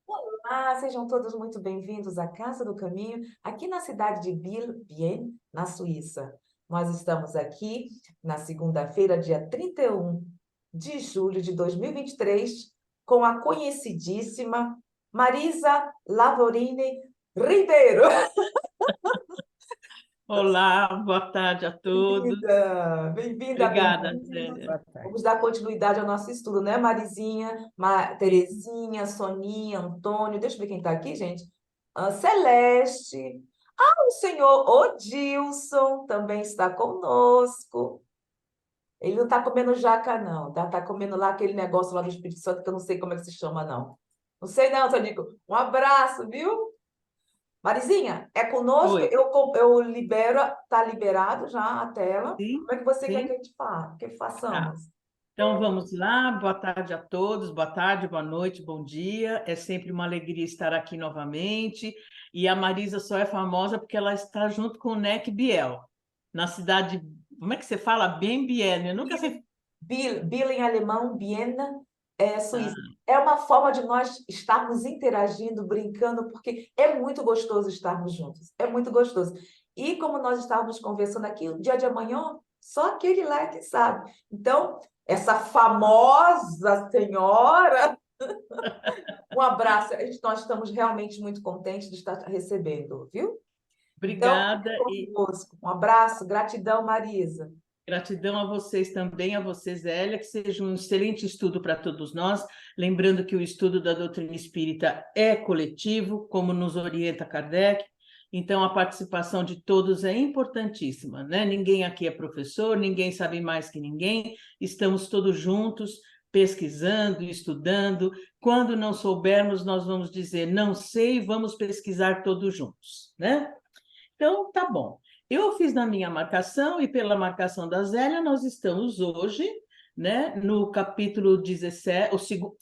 Olá, sejam todos muito bem-vindos à Casa do Caminho, aqui na cidade de Biel, na Suíça. Nós estamos aqui na segunda-feira, dia 31 de julho de 2023, com a conhecidíssima Marisa Lavorini Ribeiro. Olá, boa tarde a todos. Bem-vinda, Obrigada, bem-vindos. Zélia. Boa tarde. Vamos dar continuidade ao nosso estudo, né, Marizinha, Terezinha, Soninha, Antônio. Deixa eu ver quem está aqui, gente. Celeste. O senhor Odilson também está conosco. Ele não está comendo jaca, não. Tá comendo lá aquele negócio lá do Espírito Santo, que eu não sei como é que se chama, não. Não sei não, Tonico. Um abraço, viu? Marizinha, é conosco, Oi. eu libero, tá liberado já a tela. Sim, Como é que você quer que sim. a gente que Tá. façamos? Então vamos lá. Boa tarde a todos. Boa tarde, boa noite, bom dia. É sempre uma alegria estar aqui novamente. E a Marisa só é famosa porque ela está junto com o Neck Biel, na cidade. Como é que você fala? Bem Biel, né? Eu nunca sei. Bill em alemão, Biena, é Ah, Suíça. É uma forma de nós estarmos interagindo, brincando, porque é muito gostoso estarmos juntos. É muito gostoso. E como nós estávamos conversando aqui, o dia de amanhã, só aquele lá que sabe. Então, essa famosa senhora, um abraço. Nós estamos realmente muito contentes de estar recebendo, viu? Então, fique obrigada e conosco. Um abraço, gratidão, Marisa. gratidão a vocês também, a você, Zélia, que seja um excelente estudo para todos nós. Lembrando que o estudo da doutrina espírita é coletivo, como nos orienta Kardec, então a participação de todos é importantíssima, né? Ninguém aqui é professor, ninguém sabe mais que ninguém, estamos todos juntos, pesquisando, estudando. Quando não soubermos, nós vamos dizer, não sei, vamos pesquisar todos juntos, né? Então, tá bom. Eu fiz na minha marcação e pela marcação da Zélia, nós estamos hoje, né, no capítulo 17, o segundo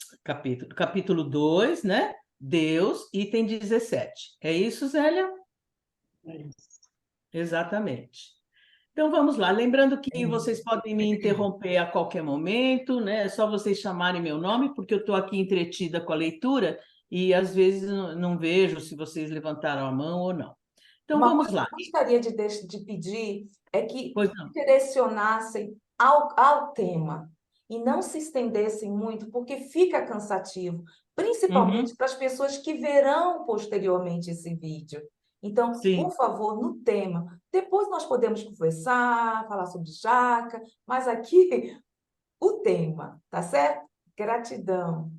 capítulo 2, né? Deus, item 17. É isso, Zélia? É isso. Exatamente. Então vamos lá. Lembrando que vocês podem me interromper a qualquer momento, né? É só vocês chamarem meu nome, porque eu estou aqui entretida com a leitura e às vezes não vejo se vocês levantaram a mão ou não. Então Uma vamos coisa que lá. eu gostaria de pedir é que Pois não. direcionassem ao tema e não se estendessem muito, porque fica cansativo, Uhum. principalmente para as pessoas que verão posteriormente esse vídeo. Então, por Sim, favor, no tema. Depois nós podemos conversar, falar sobre jaca, mas aqui o tema, tá certo? Gratidão.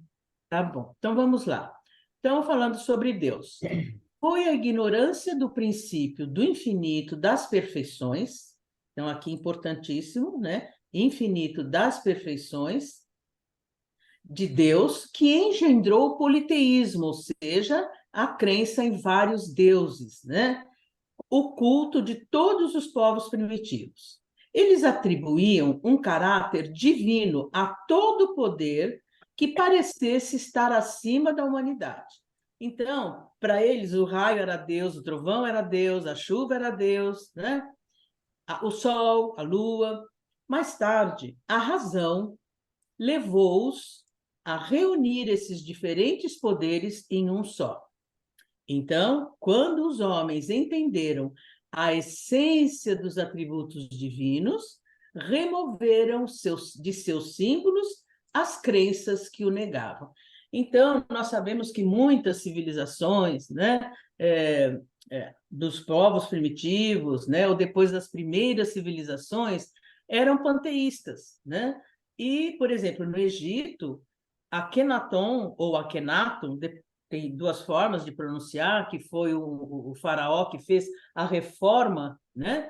tá bom. Então vamos lá. Então, falando sobre Deus. Foi a ignorância do princípio do infinito das perfeições, então aqui importantíssimo, né? Infinito das perfeições de Deus que engendrou o politeísmo, ou seja, a crença em vários deuses, né? O culto de todos os povos primitivos. Eles atribuíam um caráter divino a todo poder que parecesse estar acima da humanidade. Então, para eles, o raio era Deus, o trovão era Deus, a chuva era Deus, né? O sol, a lua. Mais tarde, a razão levou-os a reunir esses diferentes poderes em um só. Então, quando os homens entenderam a essência dos atributos divinos, removeram de seus símbolos as crenças que o negavam. Então, nós sabemos que muitas civilizações, né, dos povos primitivos, né, ou depois das primeiras civilizações, eram panteístas, né? E, por exemplo, no Egito, Akhenaton ou Akhenaton, tem duas formas de pronunciar, que foi o faraó que fez a reforma, né,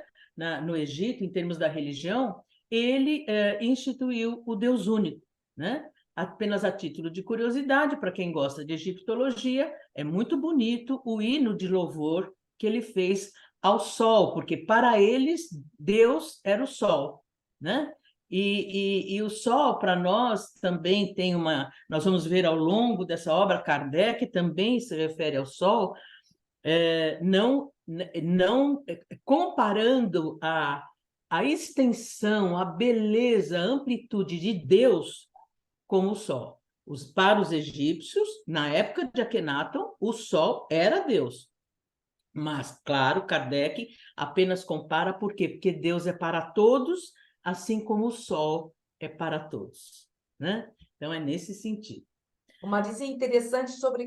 no Egito, em termos da religião, ele instituiu o Deus único, né? Apenas a título de curiosidade, para quem gosta de egiptologia, é muito bonito o hino de louvor que ele fez ao sol, porque para eles Deus era o sol, né? E o sol, para nós, também tem uma. Nós vamos ver ao longo dessa obra, Kardec também se refere ao sol, não comparando a extensão, a beleza, a amplitude de Deus com o sol, Para os egípcios, na época de Akenaton, o sol era Deus. Mas, claro, Kardec apenas compara por quê? Porque Deus é para todos, assim como o sol é para todos, né? Então, é nesse sentido. Uma dizia interessante sobre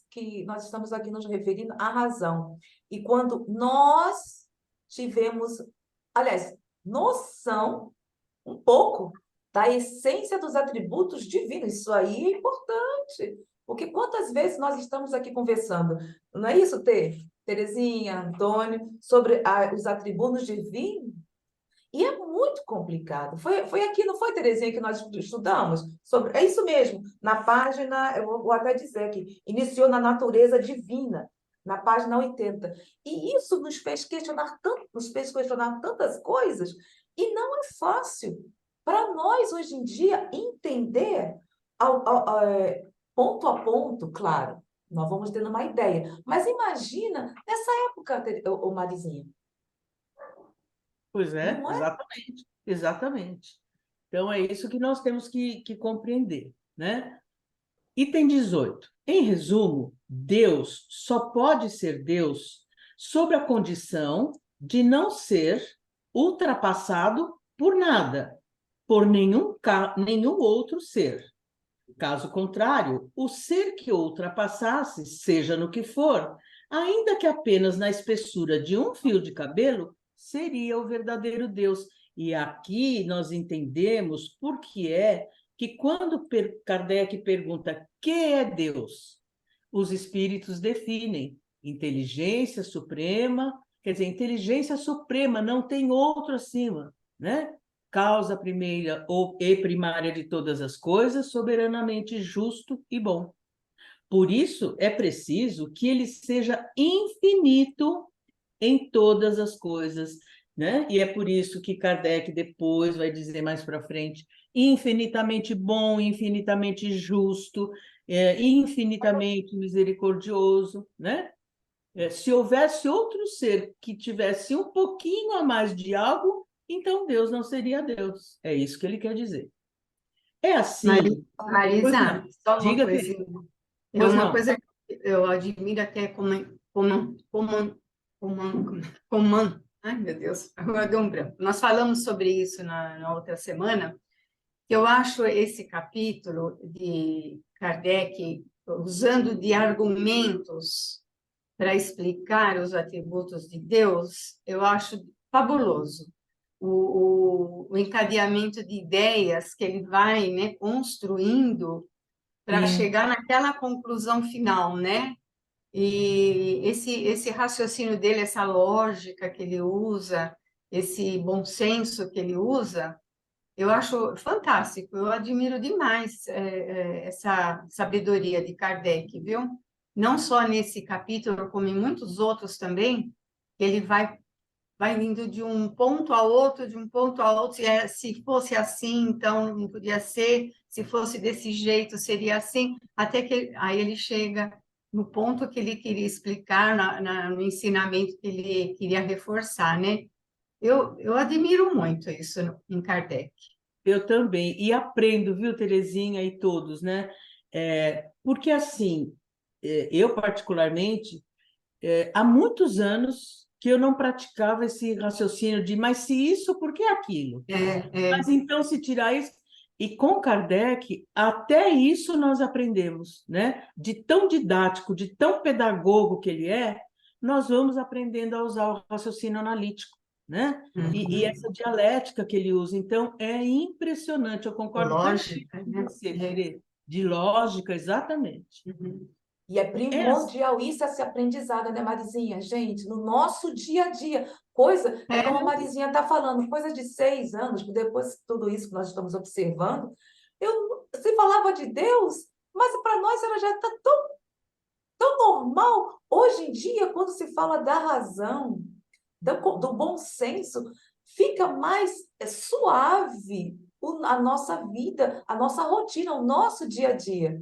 que nós estamos aqui nos referindo à razão. E quando nós tivemos, aliás, noção, um pouco, da essência dos atributos divinos, isso aí é importante. Porque quantas vezes nós estamos aqui conversando, não é isso, Terezinha, Antônio, sobre os atributos divinos? E é muito complicado. Foi aqui, não foi, Terezinha, que nós estudamos? É isso mesmo. Na página, eu vou até dizer aqui, iniciou na natureza divina, na página 80. E isso nos fez questionar tantas coisas, e não é fácil para nós, hoje em dia, entender ponto a ponto, claro. Nós vamos tendo uma ideia. Mas imagina nessa época, Marizinha. Pois é, Não é? exatamente, exatamente. Então, é isso que nós temos que compreender, né? Item 18. Em resumo, Deus só pode ser Deus sob a condição de não ser ultrapassado por nada, por nenhum outro ser. Caso contrário, o ser que o ultrapassasse, seja no que for, ainda que apenas na espessura de um fio de cabelo, seria o verdadeiro Deus. E aqui nós entendemos por que é que quando Kardec pergunta que é Deus, os espíritos definem inteligência suprema, quer dizer, inteligência suprema, não tem outro acima, né? Causa primeira e primária de todas as coisas, soberanamente justo e bom. Por isso, é preciso que ele seja infinito em todas as coisas, né? E é por isso que Kardec depois vai dizer mais para frente, infinitamente bom, infinitamente justo, infinitamente misericordioso, né? Se houvesse outro ser que tivesse um pouquinho a mais de algo, então Deus não seria Deus. É isso que ele quer dizer. É assim. Pois Marisa, não. só uma Diga, Teresa. coisinha. É Pois uma não. coisa que eu admiro até ai, meu Deus, agora deu um branco. Nós falamos sobre isso na outra semana. Eu acho esse capítulo de Kardec usando de argumentos para explicar os atributos de Deus, eu acho fabuloso. O encadeamento de ideias que ele vai, né, construindo para Sim. chegar naquela conclusão final, né? E esse raciocínio dele, essa lógica que ele usa, esse bom senso que ele usa, eu acho fantástico. Eu admiro demais essa sabedoria de Kardec, viu? Não só nesse capítulo, como em muitos outros também, ele vai indo de um ponto a outro, de um ponto a outro. Se fosse assim, então não podia ser. Se fosse desse jeito, seria assim. Até que aí ele chega no ponto que ele queria explicar, no ensinamento que ele queria reforçar, né? Eu admiro muito isso em Kardec. Eu também. E aprendo, viu, Terezinha e todos, né? Porque, assim, eu particularmente, há muitos anos que eu não praticava esse raciocínio de, mas se isso, por que aquilo? Mas então, se tirar isso. E com Kardec, até isso nós aprendemos, né? De tão didático, de tão pedagogo que ele é, nós vamos aprendendo a usar o raciocínio analítico, né? E essa dialética que ele usa. Então, é impressionante, eu concordo plenamente Lógica, com né? você, Tere, de lógica, exatamente. E é É assim. primordial isso, esse aprendizado, né, Marizinha? Gente, no nosso dia a dia. Coisa, é como a Marizinha está falando, coisa de 6 anos, depois de tudo isso que nós estamos observando, se falava de Deus, mas para nós ela já está tão normal. Hoje em dia, quando se fala da razão, do bom senso, fica mais suave a nossa vida, a nossa rotina, o nosso dia a dia.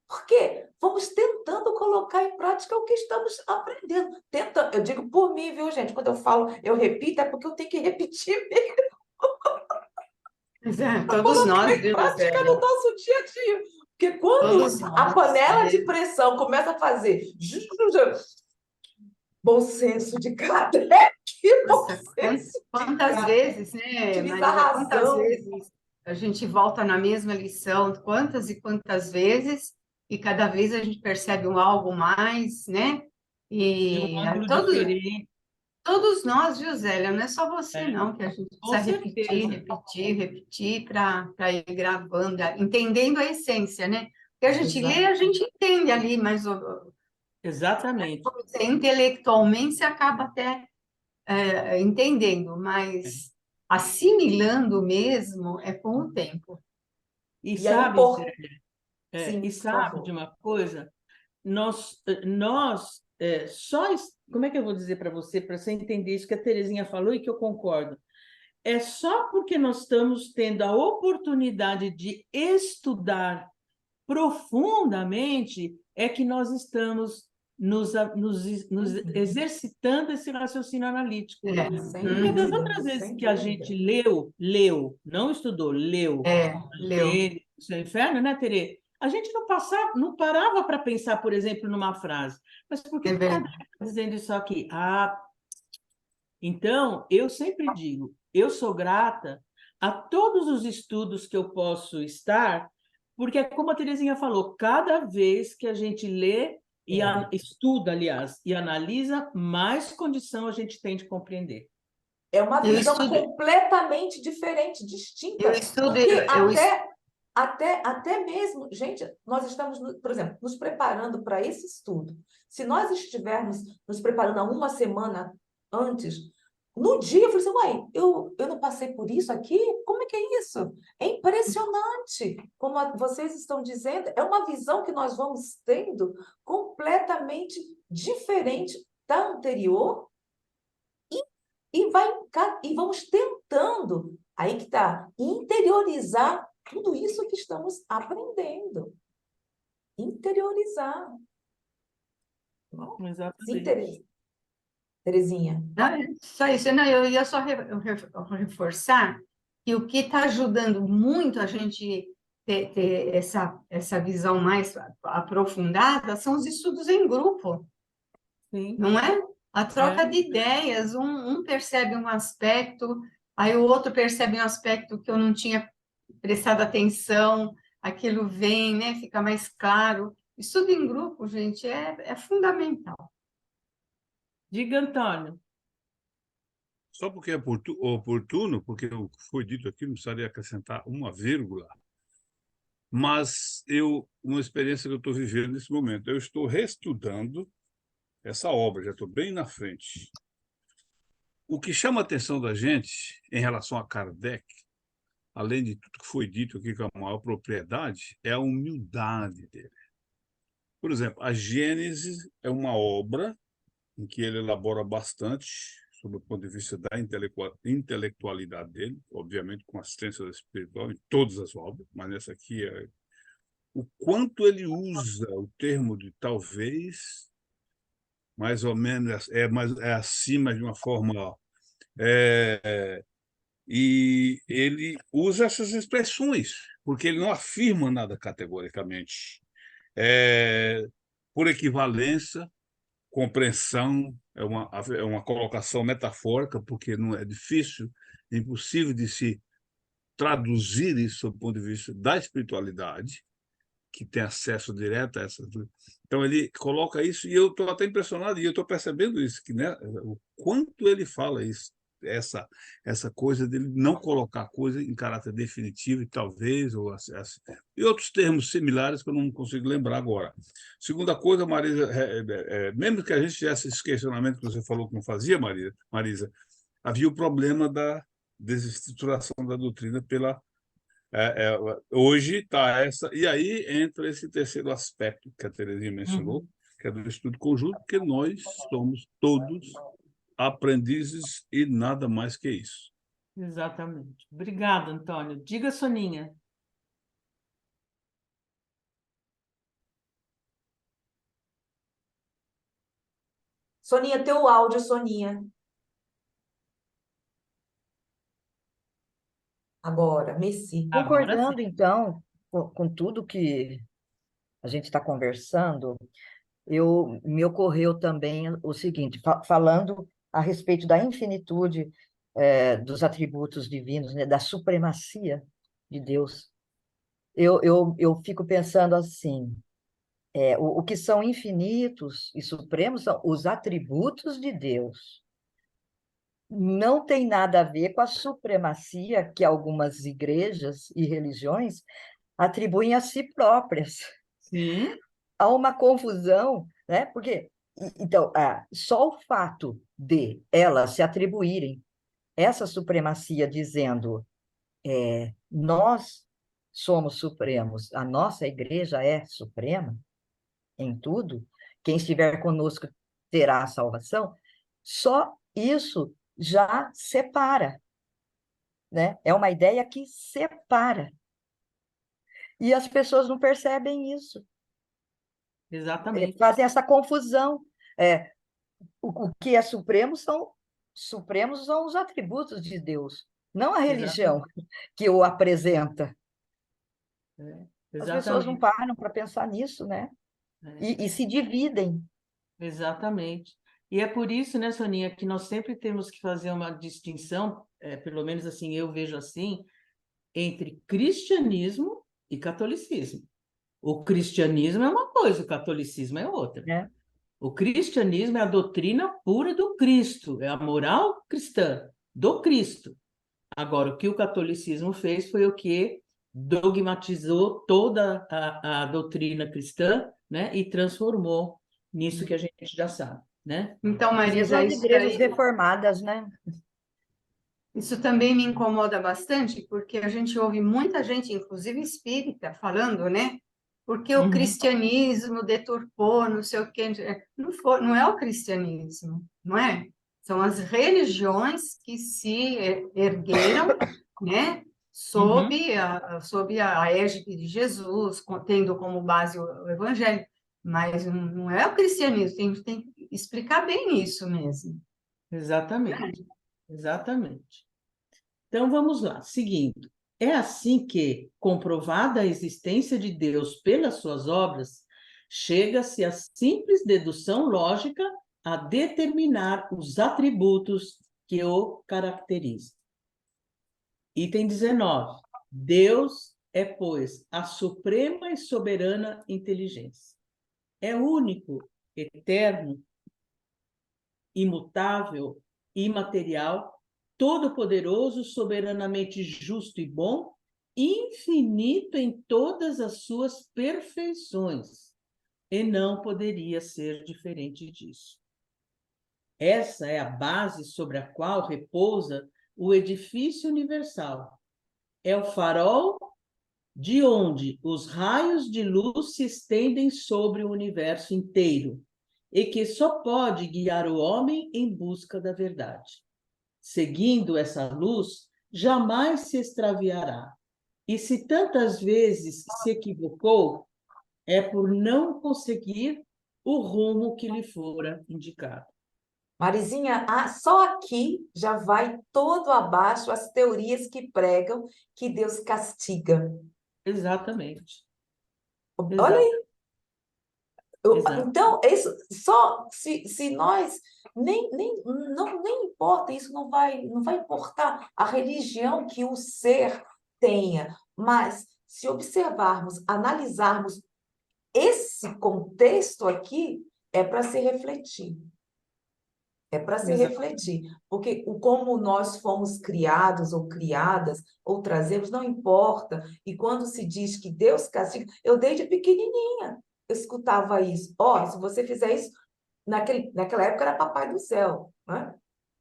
Por quê? Vamos tentando colocar em prática o que estamos aprendendo. Eu digo por mim, viu, gente? Quando eu falo, eu repito, é porque eu tenho que repetir mesmo, Mas todos colocar nós, em viu, prática Gisele? no nosso dia a dia. Porque quando Todos a nós. panela de pressão começa a fazer bom senso de Kardec, bom Nossa, senso de quantas Kardec, vezes, né, utiliza a Marisa? Quantas razão. vezes a gente volta na mesma lição? Quantas e quantas vezes? E cada vez a gente percebe um algo mais, né? Tem um E ângulo todos, diferente, todos nós, viu, Zélia? Não é só você, né? não, que a gente Com precisa repetir, certeza. repetir, repetir para ir gravando, entendendo a essência, né? Porque a gente lê, Exato. a gente entende ali, mas Exatamente. vamos dizer, intelectualmente você acaba até entendendo, É. mas assimilando mesmo é com o tempo. E E aí, sabe, sim, e por sabe de favor. uma coisa? Nós como é que eu vou dizer para você entender isso que a Terezinha falou e que eu concordo? É só porque nós estamos tendo a oportunidade de estudar profundamente é que nós estamos nos Uhum. exercitando esse raciocínio analítico. É, Sem Porque das uhum, dúvida, outras vezes sem que a gente dúvida. leu, não estudou, leu, leu. Gênesis, o seu inferno, né, Tere? A gente não parava para pensar, por exemplo, numa frase. Mas por que É que Kardec verdade. está dizendo isso aqui? Ah, então, eu sempre digo, eu sou grata a todos os estudos que eu posso estar, porque, como a Terezinha falou, cada vez que a gente lê e É. estuda, aliás, e analisa, mais condição a gente tem de compreender. É uma Eu visão estudo, completamente diferente, eu distinta, estudo, porque eu estudo. até mesmo, gente, nós estamos, por exemplo, nos preparando para esse estudo. Se nós estivermos nos preparando há uma semana antes, no dia eu falei assim, uai, eu não passei por isso aqui? Como é que é isso? É impressionante, como vocês estão dizendo, é uma visão que nós vamos tendo completamente diferente da anterior e vamos tentando, aí que está, interiorizar tudo isso que estamos aprendendo. Interiorizar. Não? Sim, Exatamente. Terezinha. Não, é só isso. Não, eu ia só reforçar que o que está ajudando muito a gente ter essa visão mais aprofundada são os estudos em grupo. Sim, Não é? A é. troca de ideias, um percebe um aspecto, aí o outro percebe um aspecto que eu não tinha prestado atenção, aquilo vem, né? Fica mais claro. Estudo em grupo, gente, é fundamental. Diga, Antônio. Só porque é oportuno, porque o que foi dito aqui não precisaria acrescentar uma vírgula, mas uma experiência que eu estou vivendo nesse momento, eu estou reestudando essa obra, já estou bem na frente. O que chama a atenção da gente em relação a Kardec, além de tudo que foi dito aqui com a maior propriedade, é a humildade dele. Por exemplo, a Gênese é uma obra em que ele elabora bastante sobre o ponto de vista da intelectualidade dele, obviamente com assistência espiritual em todas as obras, mas nessa aqui é o quanto ele usa o termo de talvez, mais ou menos é acima de uma forma e ele usa essas expressões porque ele não afirma nada categoricamente. É, por equivalência, compreensão, é uma colocação metafórica, porque não é difícil, é impossível de se traduzir isso do ponto de vista da espiritualidade, que tem acesso direto a essas. Então, ele coloca isso, e eu estou até impressionado, e eu estou percebendo isso, que, né, o quanto ele fala isso, essa coisa dele não colocar a coisa em caráter definitivo, e talvez, e outros termos similares que eu não consigo lembrar agora. Segunda coisa, Marisa, mesmo que a gente tivesse esse questionamento que você falou que não fazia, Marisa, havia o problema da desestruturação da doutrina pela hoje está essa, e aí entra esse terceiro aspecto que a Terezinha mencionou, Uhum. que é do estudo conjunto, porque nós somos todos aprendizes e nada mais que isso. Exatamente. Obrigada, Antônio. Diga, Soninha. Soninha, teu áudio, Soninha. Agora, Messi. Agora sim. Concordando, então, com tudo que a gente está conversando, me ocorreu também o seguinte, falando a respeito da infinitude dos atributos divinos, né, da supremacia de Deus, eu fico pensando assim, o que são infinitos e supremos são os atributos de Deus. Não tem nada a ver com a supremacia que algumas igrejas e religiões atribuem a si próprias. Sim, Há uma confusão, né? Porque, então, só o fato de elas se atribuírem essa supremacia, dizendo nós somos supremos, a nossa igreja é suprema em tudo, quem estiver conosco terá a salvação, só isso já separa, né? É uma ideia que separa. E as pessoas não percebem isso, exatamente. fazem essa confusão. É, o que é supremos são os atributos de Deus, não a religião Exatamente. que o apresenta. É, As pessoas não exatamente. param para pensar nisso, né? É, E se dividem. exatamente. E é por isso, né, Soninha, que nós sempre temos que fazer uma distinção, pelo menos assim eu vejo assim, entre cristianismo e catolicismo. O cristianismo é uma coisa, o catolicismo é outra. Né? O cristianismo é a doutrina pura do Cristo, é a moral cristã do Cristo. Agora, o que o catolicismo fez foi o que dogmatizou toda a doutrina cristã, né, e transformou nisso que a gente já sabe, né? Então, Mesmo Marisa, as igrejas reformadas, né? isso também me incomoda bastante, porque a gente ouve muita gente, inclusive espírita, falando, né? Porque o Uhum, cristianismo deturpou, não sei o quê. Não é o cristianismo, não é? São as religiões que se ergueram, né? uhum, Sob a égide de Jesus, tendo como base o evangelho. Mas não é o cristianismo, tem que explicar bem isso mesmo. exatamente, exatamente. Então vamos lá, seguindo. É assim que, comprovada a existência de Deus pelas suas obras, chega-se à simples dedução lógica a determinar os atributos que o caracterizam. Item 19. Deus é, pois, a suprema e soberana inteligência. É único, eterno, imutável, imaterial, todo-poderoso, soberanamente justo e bom, infinito em todas as suas perfeições, e não poderia ser diferente disso. Essa é a base sobre a qual repousa o edifício universal. É o farol de onde os raios de luz se estendem sobre o universo inteiro e que só pode guiar o homem em busca da verdade. Seguindo essa luz, jamais se extraviará. E se tantas vezes se equivocou, é por não conseguir o rumo que lhe fora indicado. Marizinha, só aqui já vai todo abaixo as teorias que pregam que Deus castiga. Exatamente. Olha Exato. aí. Exato. Então, isso só se nós nem importa, isso não vai importar a religião que o ser tenha, mas se observarmos, analisarmos esse contexto aqui, é para se refletir. É para se Exato. refletir, porque como nós fomos criados ou criadas, ou trazemos, não importa. E quando se diz que Deus castiga, eu desde pequenininha, eu escutava isso. Ó, se você fizer isso, naquela época era papai do céu, né?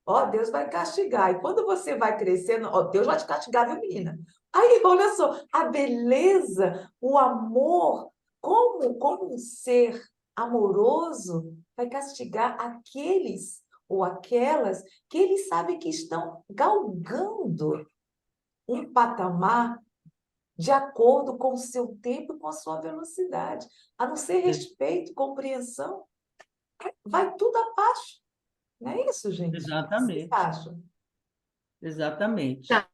Ó, Deus vai castigar. E quando você vai crescendo, ó, Deus vai te castigar, viu, menina? Aí, olha só, a beleza, o amor, como um ser amoroso vai castigar aqueles ou aquelas que ele sabe que estão galgando um patamar de acordo com o seu tempo e com a sua velocidade. A não ser respeito, compreensão, vai tudo abaixo. Não é isso, gente? O que vocês Exatamente. acham? Exatamente. Tá.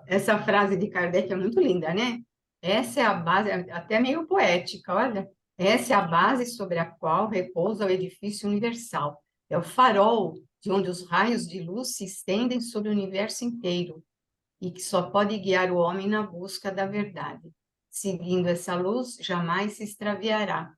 Essa frase de Kardec é muito linda, né? Essa é a base, até meio poética, olha. Essa é a base sobre a qual repousa o edifício universal. É o farol de onde os raios de luz se estendem sobre o universo inteiro e que só pode guiar o homem na busca da verdade. Seguindo essa luz, jamais se extraviará.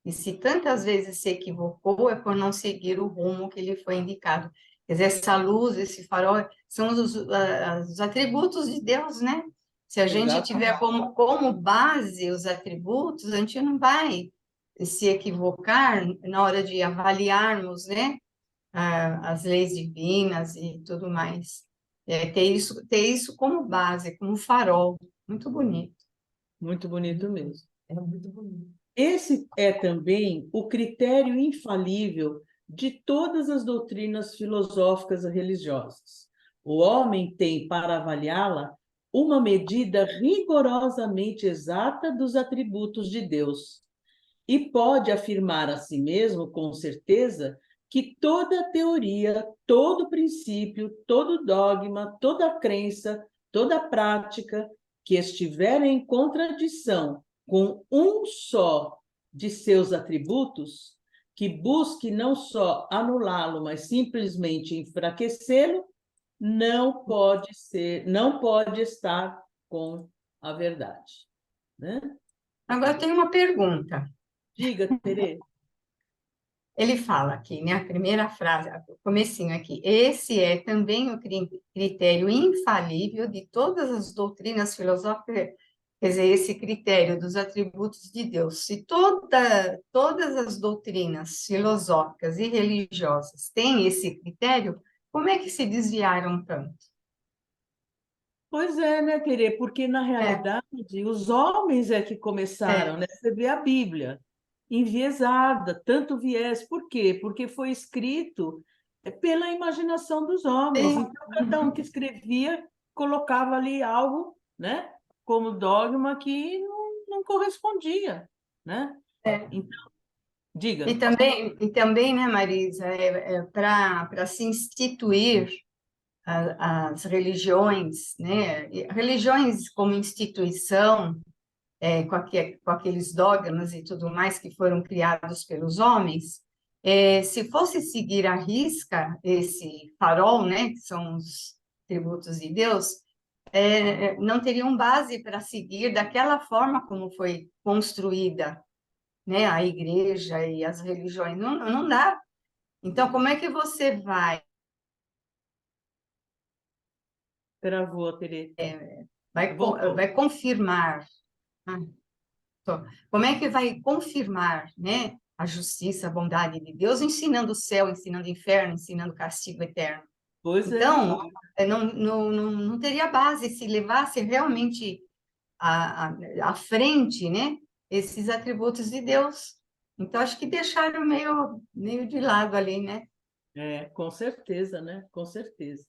E se tantas vezes se equivocou, é por não seguir o rumo que lhe foi indicado. Quer dizer, essa luz, esse farol, são os atributos de Deus, né? Se a gente tiver como base os atributos, a gente não vai se equivocar na hora de avaliarmos, né? As leis divinas e tudo mais. Ter isso como base, como farol. Muito bonito. Muito bonito mesmo. É muito bonito. Esse é também o critério infalível de todas as doutrinas filosóficas e religiosas. O homem tem para avaliá-la uma medida rigorosamente exata dos atributos de Deus e pode afirmar a si mesmo com certeza que toda teoria, todo princípio, todo dogma, toda crença, toda prática que estiver em contradição com um só de seus atributos, que busque não só anulá-lo, mas simplesmente enfraquecê-lo, não pode estar com a verdade, né? Agora, tem uma pergunta. Diga, Terê. Ele fala aqui, né, a primeira frase, o comecinho aqui, esse é também o critério infalível de todas as doutrinas filosóficas, quer dizer, esse critério dos atributos de Deus. Se todas as doutrinas filosóficas e religiosas têm esse critério, como é que se desviaram tanto? Pois é, né, Terê? Porque, na realidade, os homens é que começaram, né? Você vê a Bíblia enviesada, tanto viés. Por quê? Porque foi escrito pela imaginação dos homens. Sim. Então, cada um que escrevia colocava ali algo, né, como dogma que não correspondia, né? Então, diga. E também, né, Marisa, para se instituir as religiões, né? Religiões como instituição, com aqueles dogmas e tudo mais que foram criados pelos homens, se fosse seguir à risca esse farol, né, que são os tributos de Deus, não teriam base para seguir daquela forma como foi construída, né, a igreja e as religiões. Não dá. Então, como é que você Travou, Terê. vai Voltou. confirmar? Como é que vai confirmar, né, a justiça, a bondade de Deus, ensinando o céu, ensinando o inferno, ensinando o castigo eterno? Pois é. Então, não teria base se levasse realmente à frente, né, esses atributos de Deus. Então, acho que deixaram meio de lado ali, né? Com certeza, né? Com certeza.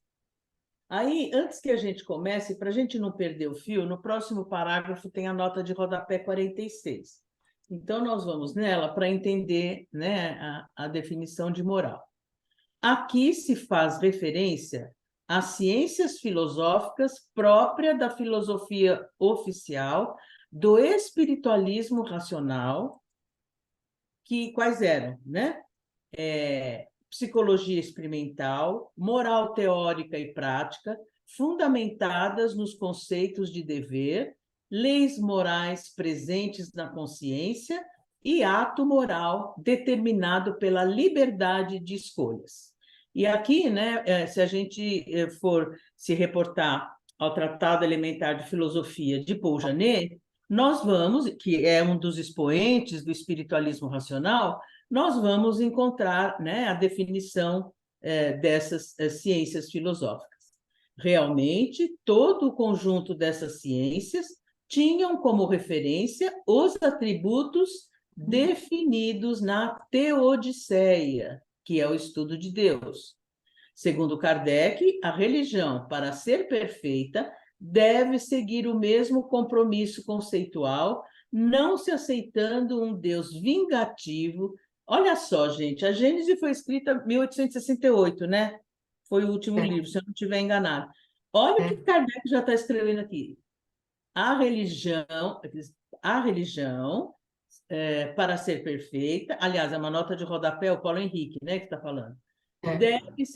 Aí, antes que a gente comece, para a gente não perder o fio, no próximo parágrafo tem a nota de rodapé 46. Então, nós vamos nela para entender, né, a definição de moral. Aqui se faz referência às ciências filosóficas próprias da filosofia oficial do espiritualismo racional, que quais eram, né? Psicologia experimental, moral teórica e prática, fundamentadas nos conceitos de dever, leis morais presentes na consciência e ato moral determinado pela liberdade de escolhas. E aqui, né, se a gente for se reportar ao Tratado Elementar de Filosofia de Paul Janet, nós vamos, que é um dos expoentes do espiritualismo racional, nós vamos encontrar, né, a definição dessas ciências filosóficas. Realmente, todo o conjunto dessas ciências tinham como referência os atributos definidos na Teodiceia, que é o estudo de Deus. Segundo Kardec, a religião, para ser perfeita, deve seguir o mesmo compromisso conceitual, não se aceitando um Deus vingativo. Olha só, gente, a Gênese foi escrita em 1868, né? Foi o último livro, se eu não estiver enganado. Olha o É. que Kardec já está escrevendo aqui. A religião, para ser perfeita, aliás, é uma nota de rodapé, o Paulo Henrique, né, que está falando, É. deve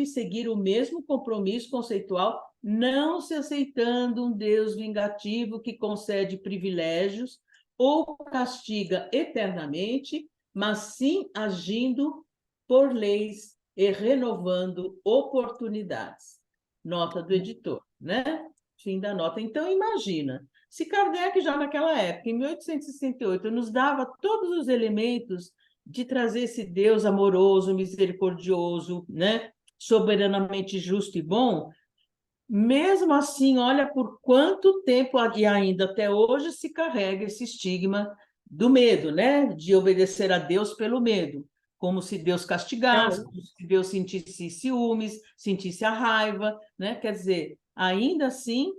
seguir o mesmo compromisso conceitual, não se aceitando um Deus vingativo que concede privilégios ou castiga eternamente, mas sim agindo por leis e renovando oportunidades. Nota do editor, né? Fim da nota. Então, imagina, se Kardec já naquela época, em 1868, nos dava todos os elementos de trazer esse Deus amoroso, misericordioso, né? Soberanamente justo e bom, mesmo assim, olha por quanto tempo, e ainda até hoje, se carrega esse estigma do medo, né? De obedecer a Deus pelo medo, como se Deus castigasse, como se Deus sentisse ciúmes, sentisse a raiva, né? Quer dizer, ainda assim,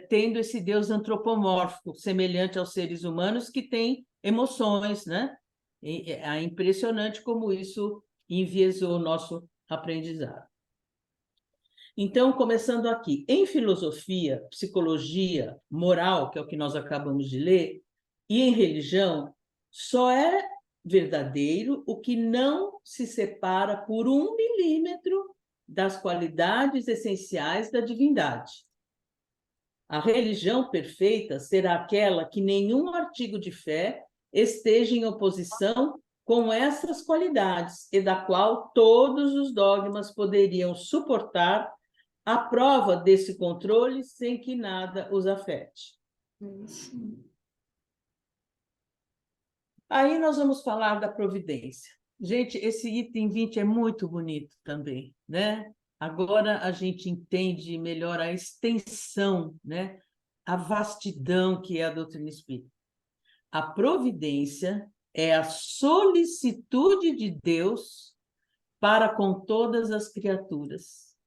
tendo esse Deus antropomórfico, semelhante aos seres humanos, que tem emoções, né? É impressionante como isso enviesou o nosso aprendizado. Então, começando aqui, em filosofia, psicologia, moral, que é o que nós acabamos de ler, e em religião, só é verdadeiro o que não se separa por 1 milímetro das qualidades essenciais da divindade. A religião perfeita será aquela que nenhum artigo de fé esteja em oposição com essas qualidades e da qual todos os dogmas poderiam suportar a prova desse controle sem que nada os afete. Aí nós vamos falar da providência. Gente, esse item 20 é muito bonito também, né? Agora a gente entende melhor a extensão, né? A vastidão que é a doutrina espírita. A providência é a solicitude de Deus para com todas as criaturas.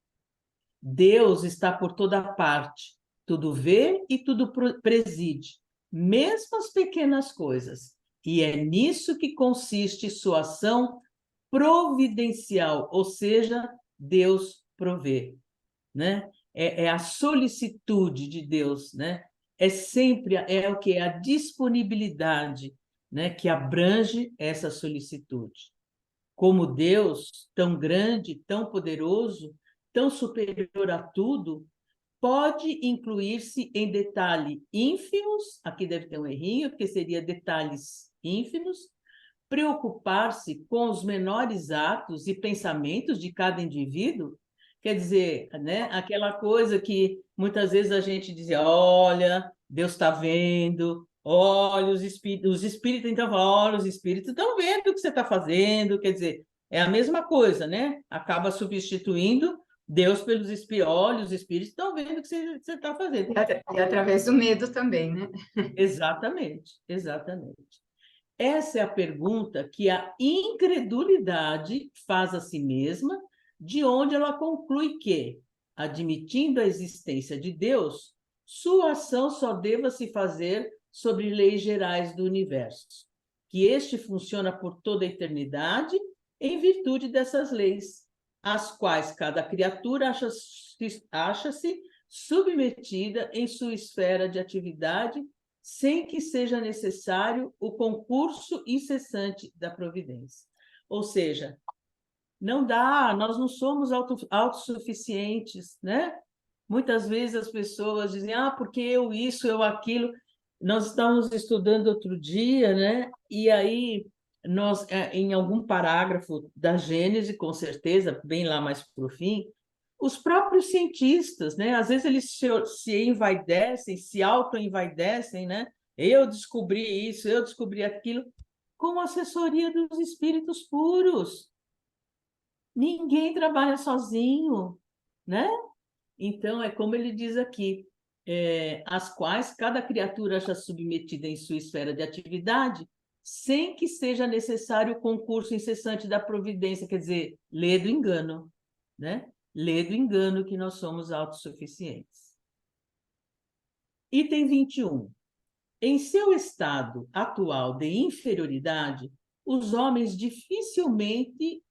Deus está por toda parte, tudo vê e tudo preside, mesmo as pequenas coisas. E é nisso que consiste sua ação providencial, ou seja, Deus provê, né? É a solicitude de Deus, né? É sempre o que é a disponibilidade, né, que abrange essa solicitude. Como Deus, tão grande, tão poderoso, tão superior a tudo, pode incluir-se em detalhes ínfimos, aqui deve ter um errinho, porque seria detalhes ínfimos, preocupar-se com os menores atos e pensamentos de cada indivíduo, quer dizer, né, aquela coisa que muitas vezes a gente dizia, olha, Deus está vendo, olha, os espíritos então falam, olha, os espíritos estão vendo o que você está fazendo, quer dizer, é a mesma coisa, né? Acaba substituindo Deus pelos espíritos, olha, os espíritos estão vendo o que você está fazendo. E através do medo também, né? Exatamente, exatamente. Essa é a pergunta que a incredulidade faz a si mesma, de onde ela conclui que, admitindo a existência de Deus, sua ação só deva se fazer sobre leis gerais do universo, que este funciona por toda a eternidade em virtude dessas leis, às quais cada criatura acha-se submetida em sua esfera de atividade sem que seja necessário o concurso incessante da providência. Ou seja, não dá, nós não somos autossuficientes, né? Muitas vezes as pessoas dizem, porque eu isso, eu aquilo. Nós estávamos estudando outro dia, né? E aí, nós, em algum parágrafo da Gênese, com certeza, bem lá mais para o fim, os próprios cientistas, né? Às vezes eles se envaidecem, se auto-envaidecem, né? Eu descobri isso, eu descobri aquilo, com assessoria dos espíritos puros. Ninguém trabalha sozinho, né? Então, é como ele diz aqui, as quais cada criatura acha submetida em sua esfera de atividade, sem que seja necessário o concurso incessante da providência, quer dizer, lê do engano, né? Lê do engano que nós somos autossuficientes. Item 21. Em seu estado atual de inferioridade, os homens dificilmente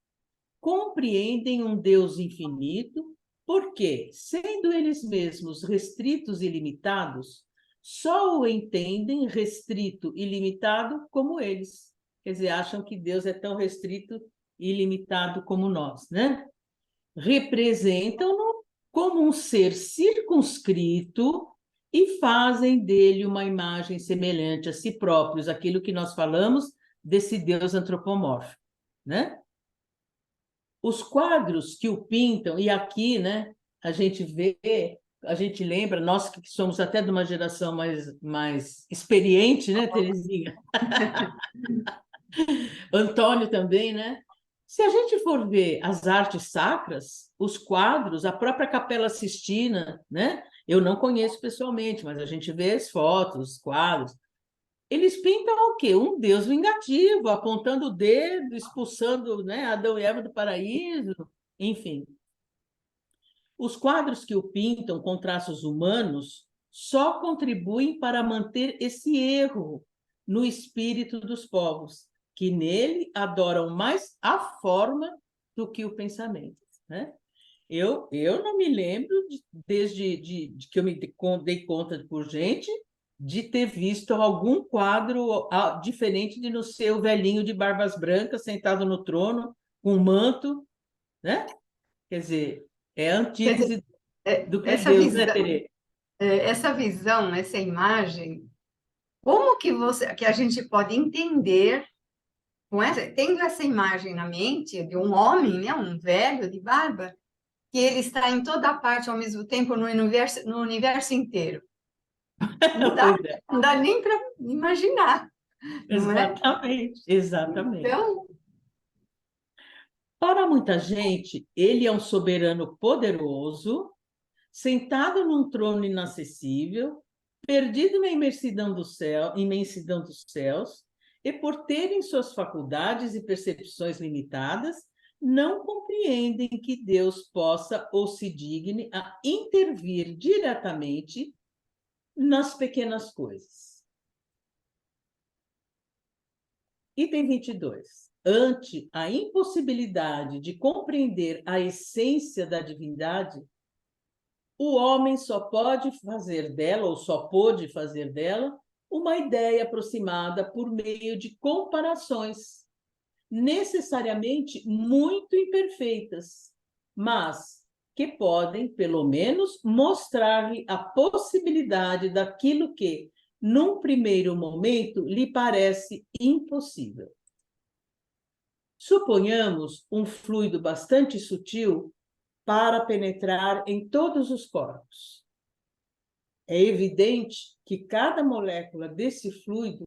compreendem um Deus infinito Porque, sendo eles mesmos restritos e limitados, só o entendem restrito e limitado como eles. Quer dizer, acham que Deus é tão restrito e limitado como nós, né? Representam-no como um ser circunscrito e fazem dele uma imagem semelhante a si próprios, aquilo que nós falamos desse Deus antropomórfico, né? Os quadros que o pintam, e aqui, né, a gente vê, a gente lembra, nós que somos até de uma geração mais experiente, né, Terezinha? Antônio também, né? Se a gente for ver as artes sacras, os quadros, a própria Capela Sistina, né? Eu não conheço pessoalmente, mas a gente vê as fotos, os quadros. Eles pintam o quê? Um Deus vingativo, apontando o dedo, expulsando, né, Adão e Eva do paraíso, enfim. Os quadros que o pintam com traços humanos só contribuem para manter esse erro no espírito dos povos, que nele adoram mais a forma do que o pensamento, né? Eu não me lembro, desde que eu me dei conta por gente, de ter visto algum quadro diferente de não ser o velhinho de barbas brancas sentado no trono, com um manto, né? Quer dizer, é a Quer dizer, antítese do que é essa Deus, né, visão, Terê? essa visão, essa imagem, como que a gente pode entender tendo essa imagem na mente de um homem, né, um velho de barba, que ele está em toda parte ao mesmo tempo no universo inteiro. Não dá, Pois é, não dá nem para imaginar, não é? exatamente, exatamente. Então, Para muita gente, ele é um soberano poderoso, sentado num trono inacessível, perdido na imensidão dos céus, e por terem suas faculdades e percepções limitadas, não compreendem que Deus possa ou se digne a intervir diretamente nas pequenas coisas. Item 22. Ante a impossibilidade de compreender a essência da divindade, o homem só pode fazer dela, ou só pôde fazer dela, uma ideia aproximada por meio de comparações, necessariamente muito imperfeitas, mas que podem, pelo menos, mostrar-lhe a possibilidade daquilo que, num primeiro momento, lhe parece impossível. Suponhamos um fluido bastante sutil para penetrar em todos os corpos. É evidente que cada molécula desse fluido,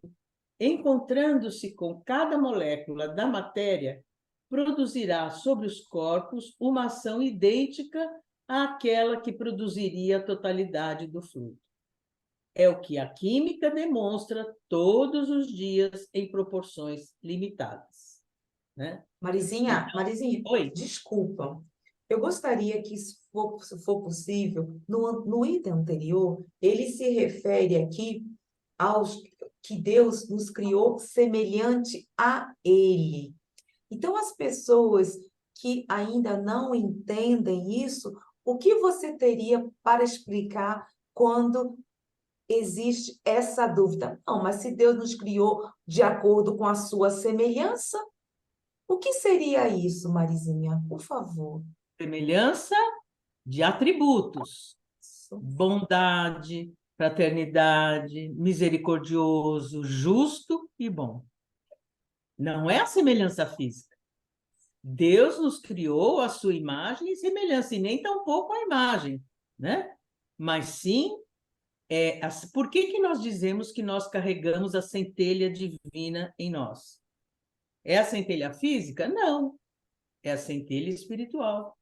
encontrando-se com cada molécula da matéria, produzirá sobre os corpos uma ação idêntica àquela que produziria a totalidade do fluido. É o que a química demonstra todos os dias em proporções limitadas, né? Marizinha, Então, Marizinha, oi. desculpa. Eu gostaria que, se for possível, no item anterior, ele se refere aqui aos que Deus nos criou semelhante a Ele. Então, as pessoas que ainda não entendem isso, o que você teria para explicar quando existe essa dúvida? Não, mas se Deus nos criou de acordo com a sua semelhança, o que seria isso, Marizinha? Por favor. Semelhança de atributos: bondade, fraternidade, misericordioso, justo e bom. Não é a semelhança física. Deus nos criou a sua imagem e semelhança, e nem tampouco a imagem, né? Mas sim, por que nós dizemos que nós carregamos a centelha divina em nós? É a centelha física? Não. É a centelha espiritual.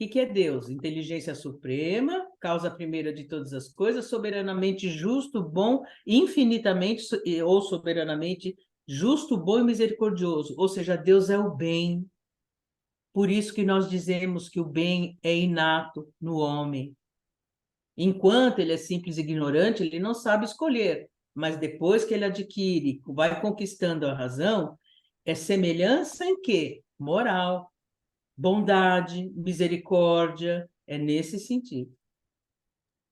O que é Deus? Inteligência suprema, causa primeira de todas as coisas, soberanamente justo, bom, infinitamente ou soberanamente justo, bom e misericordioso. Ou seja, Deus é o bem. Por isso que nós dizemos que o bem é inato no homem. Enquanto ele é simples e ignorante, ele não sabe escolher. Mas depois que ele adquire, vai conquistando a razão, é semelhança em quê? Moral, bondade, misericórdia, É nesse sentido,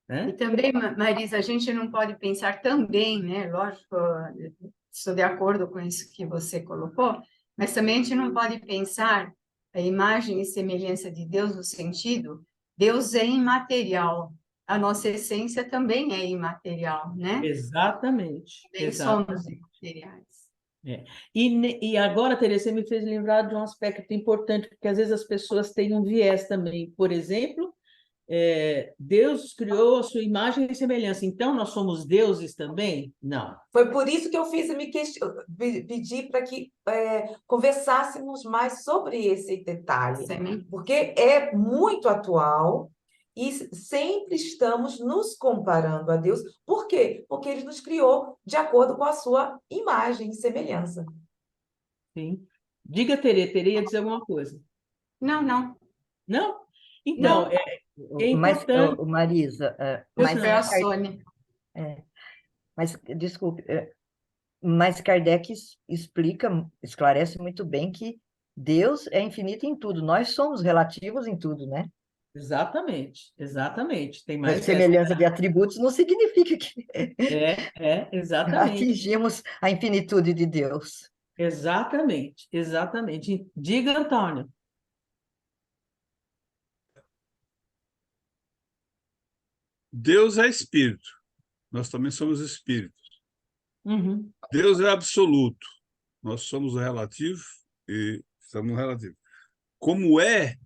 E né? também, Marisa, a gente não pode pensar também, né? Lógico, estou de acordo com isso que você colocou, mas também a gente não pode pensar a imagem e semelhança de Deus no sentido, Deus é imaterial, a nossa essência também é imaterial, né? Exatamente, Também somos exatamente. imateriais. É. E agora, Teresa, você me fez lembrar de um aspecto importante, porque às vezes as pessoas têm um viés também. Por exemplo, Deus criou a sua imagem e semelhança, então nós somos deuses também? Não. Foi por isso que eu fiz e pedi para que conversássemos mais sobre esse detalhe, Semente. porque é muito atual e sempre estamos nos comparando a Deus. Por quê? Porque Ele nos criou de acordo com a sua imagem e semelhança. Sim. Diga, Tere ia dizer alguma coisa. Não, não, Não? Então, não. é Mas, importante. Marisa, Isso mas, foi a Sônia. desculpe, mas Kardec explica, esclarece muito bem que Deus é infinito em tudo, nós somos relativos em tudo, né? Exatamente, exatamente. Tem Mas mais essa. semelhança de atributos não significa que Exatamente. atingimos a infinitude de Deus. Exatamente, exatamente. Diga, Antônio. Deus é espírito, nós também somos espíritos. Uhum. Deus é absoluto, nós somos o relativo e somos relativos. Como é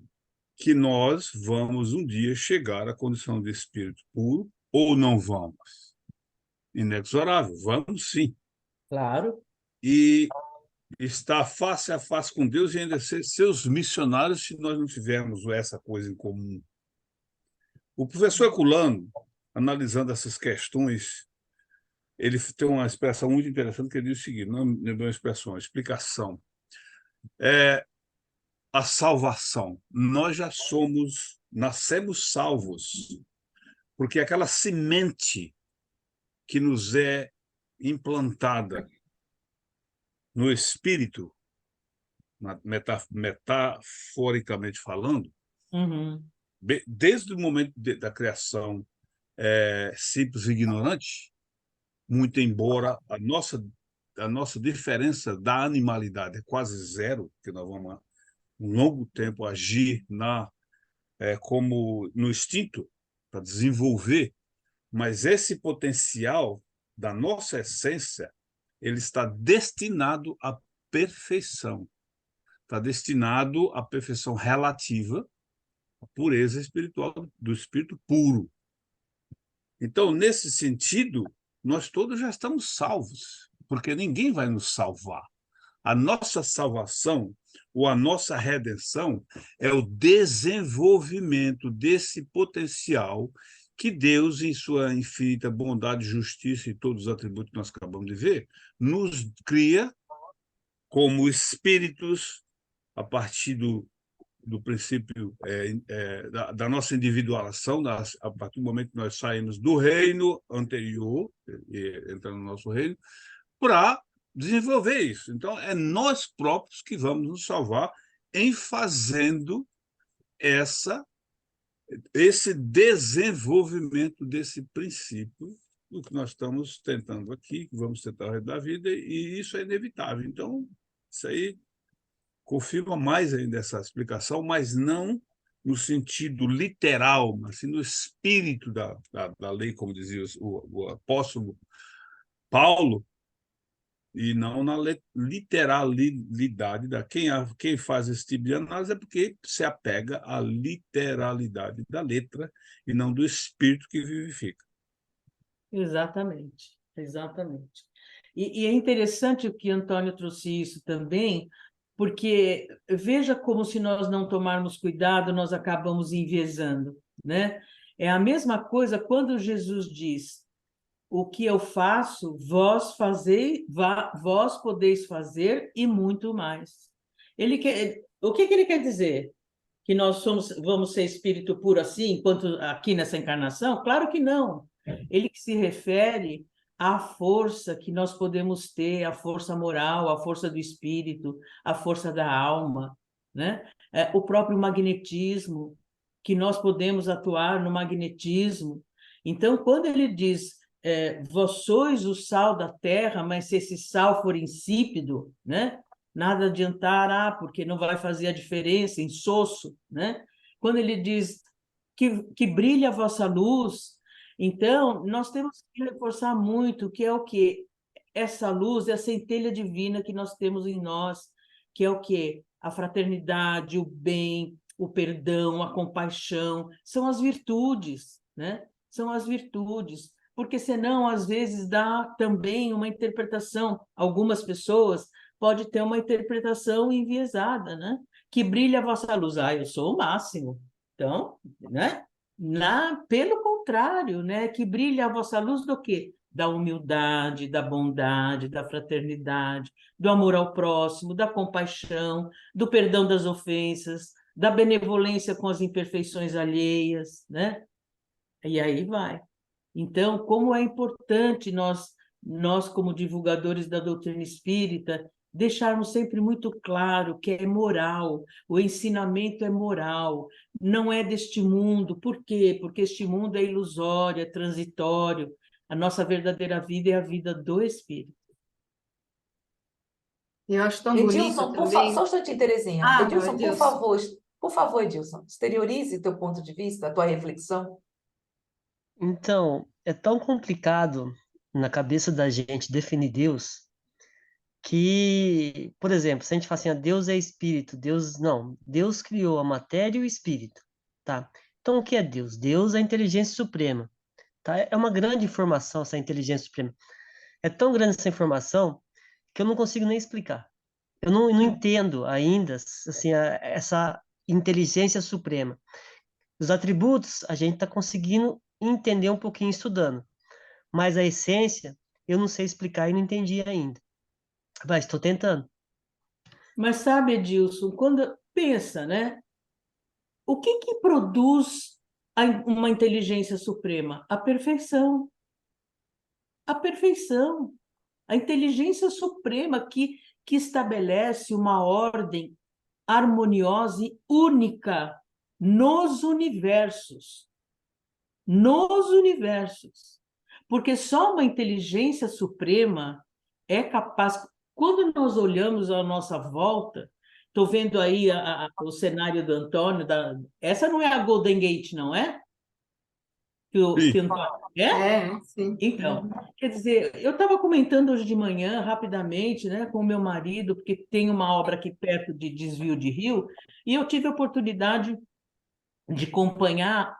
que nós vamos um dia chegar à condição de espírito puro ou não vamos? Inexorável, vamos sim. Claro. E estar face a face com Deus e ainda ser seus missionários se nós não tivermos essa coisa em comum. O professor Herculano, analisando essas questões, ele tem uma expressão muito interessante que ele diz o seguinte, não é uma expressão, é uma explicação. A salvação. Nós já nascemos salvos, porque aquela semente que nos é implantada no espírito, metaforicamente falando, Uhum. desde o momento da criação simples e ignorante, muito embora a nossa diferença da animalidade é quase zero, porque nós vamos um longo tempo agir como no instinto para desenvolver, mas esse potencial da nossa essência ele está destinado à perfeição, está destinado à perfeição relativa, à pureza espiritual do espírito puro. Então, nesse sentido, nós todos já estamos salvos, porque ninguém vai nos salvar. A nossa salvação ou a nossa redenção é o desenvolvimento desse potencial que Deus, em sua infinita bondade, justiça e todos os atributos que nós acabamos de ver, nos cria como espíritos a partir do princípio da nossa individuação, a partir do momento que nós saímos do reino anterior, entrando no nosso reino, para desenvolver isso. Então, é nós próprios que vamos nos salvar em fazendo esse desenvolvimento desse princípio, o que nós estamos tentando aqui, que vamos tentar ao resto da vida, e isso é inevitável. Então, isso aí confirma mais ainda essa explicação, mas não no sentido literal, mas sim no espírito da lei, como dizia o apóstolo Paulo, e não na literalidade quem faz esse tipo de análise é porque se apega à literalidade da letra e não do espírito que vivifica. Exatamente, exatamente. E é interessante o que Antônio trouxe isso também, porque veja como se nós não tomarmos cuidado, nós acabamos enviesando, né? É a mesma coisa quando Jesus diz: o que eu faço, vós podeis fazer e muito mais. O que ele quer dizer? Que nós vamos ser espírito puro assim, enquanto aqui nessa encarnação? Claro que não. Ele se refere à força que nós podemos ter, a força moral, a força do espírito, a força da alma, né? O próprio magnetismo, que nós podemos atuar no magnetismo. Então, quando ele diz, vós sois o sal da terra, mas se esse sal for insípido, né? Nada adiantará, porque não vai fazer a diferença, insosso, né? Quando ele diz que brilhe a vossa luz, então, nós temos que reforçar muito que é o quê? Essa luz é a centelha divina que nós temos em nós, que é o quê? A fraternidade, o bem, o perdão, a compaixão, são as virtudes, né? São as virtudes, porque senão, às vezes, dá também uma interpretação, algumas pessoas pode ter uma interpretação enviesada, né? Que brilha a vossa luz. Ah, eu sou o máximo. Então, né? Pelo contrário, né? Que brilha a vossa luz do quê? Da humildade, da bondade, da fraternidade, do amor ao próximo, da compaixão, do perdão das ofensas, da benevolência com as imperfeições alheias, né? E aí vai. Então, como é importante nós como divulgadores da doutrina espírita, deixarmos sempre muito claro que é moral, o ensinamento é moral, não é deste mundo. Por quê? Porque este mundo é ilusório, é transitório. A nossa verdadeira vida é a vida do Espírito. Eu acho tão bonito Edilson, também. só um instantinho, Terezinha. Ah, meu Edilson, Deus. por favor, Edilson, exteriorize teu ponto de vista, a tua reflexão. Então, é tão complicado na cabeça da gente definir Deus que, por exemplo, se a gente fala assim, ah, Deus é espírito, Deus não, Deus criou a matéria e o espírito, tá? Então, o que é Deus? Deus é a inteligência suprema, tá? É uma grande informação essa inteligência suprema. É tão grande essa informação que eu não consigo nem explicar. Eu não entendo ainda, assim, essa inteligência suprema. Os atributos a gente está conseguindo entender um pouquinho estudando, mas a essência eu não sei explicar e não entendi ainda. Mas estou tentando. Mas sabe, Edilson, quando pensa, né? O que produz uma inteligência suprema? A perfeição. A perfeição. A inteligência suprema que estabelece uma ordem harmoniosa e única nos universos. Nos universos. Porque só uma inteligência suprema é capaz. Quando nós olhamos à nossa volta, estou vendo aí o cenário do Antônio, essa não é a Golden Gate, não é? Que Sim. Antônio... É? É, sim. Então, quer dizer, eu estava comentando hoje de manhã, rapidamente, né, com o meu marido, porque tem uma obra aqui perto de Desvio de Rio, e eu tive a oportunidade de acompanhar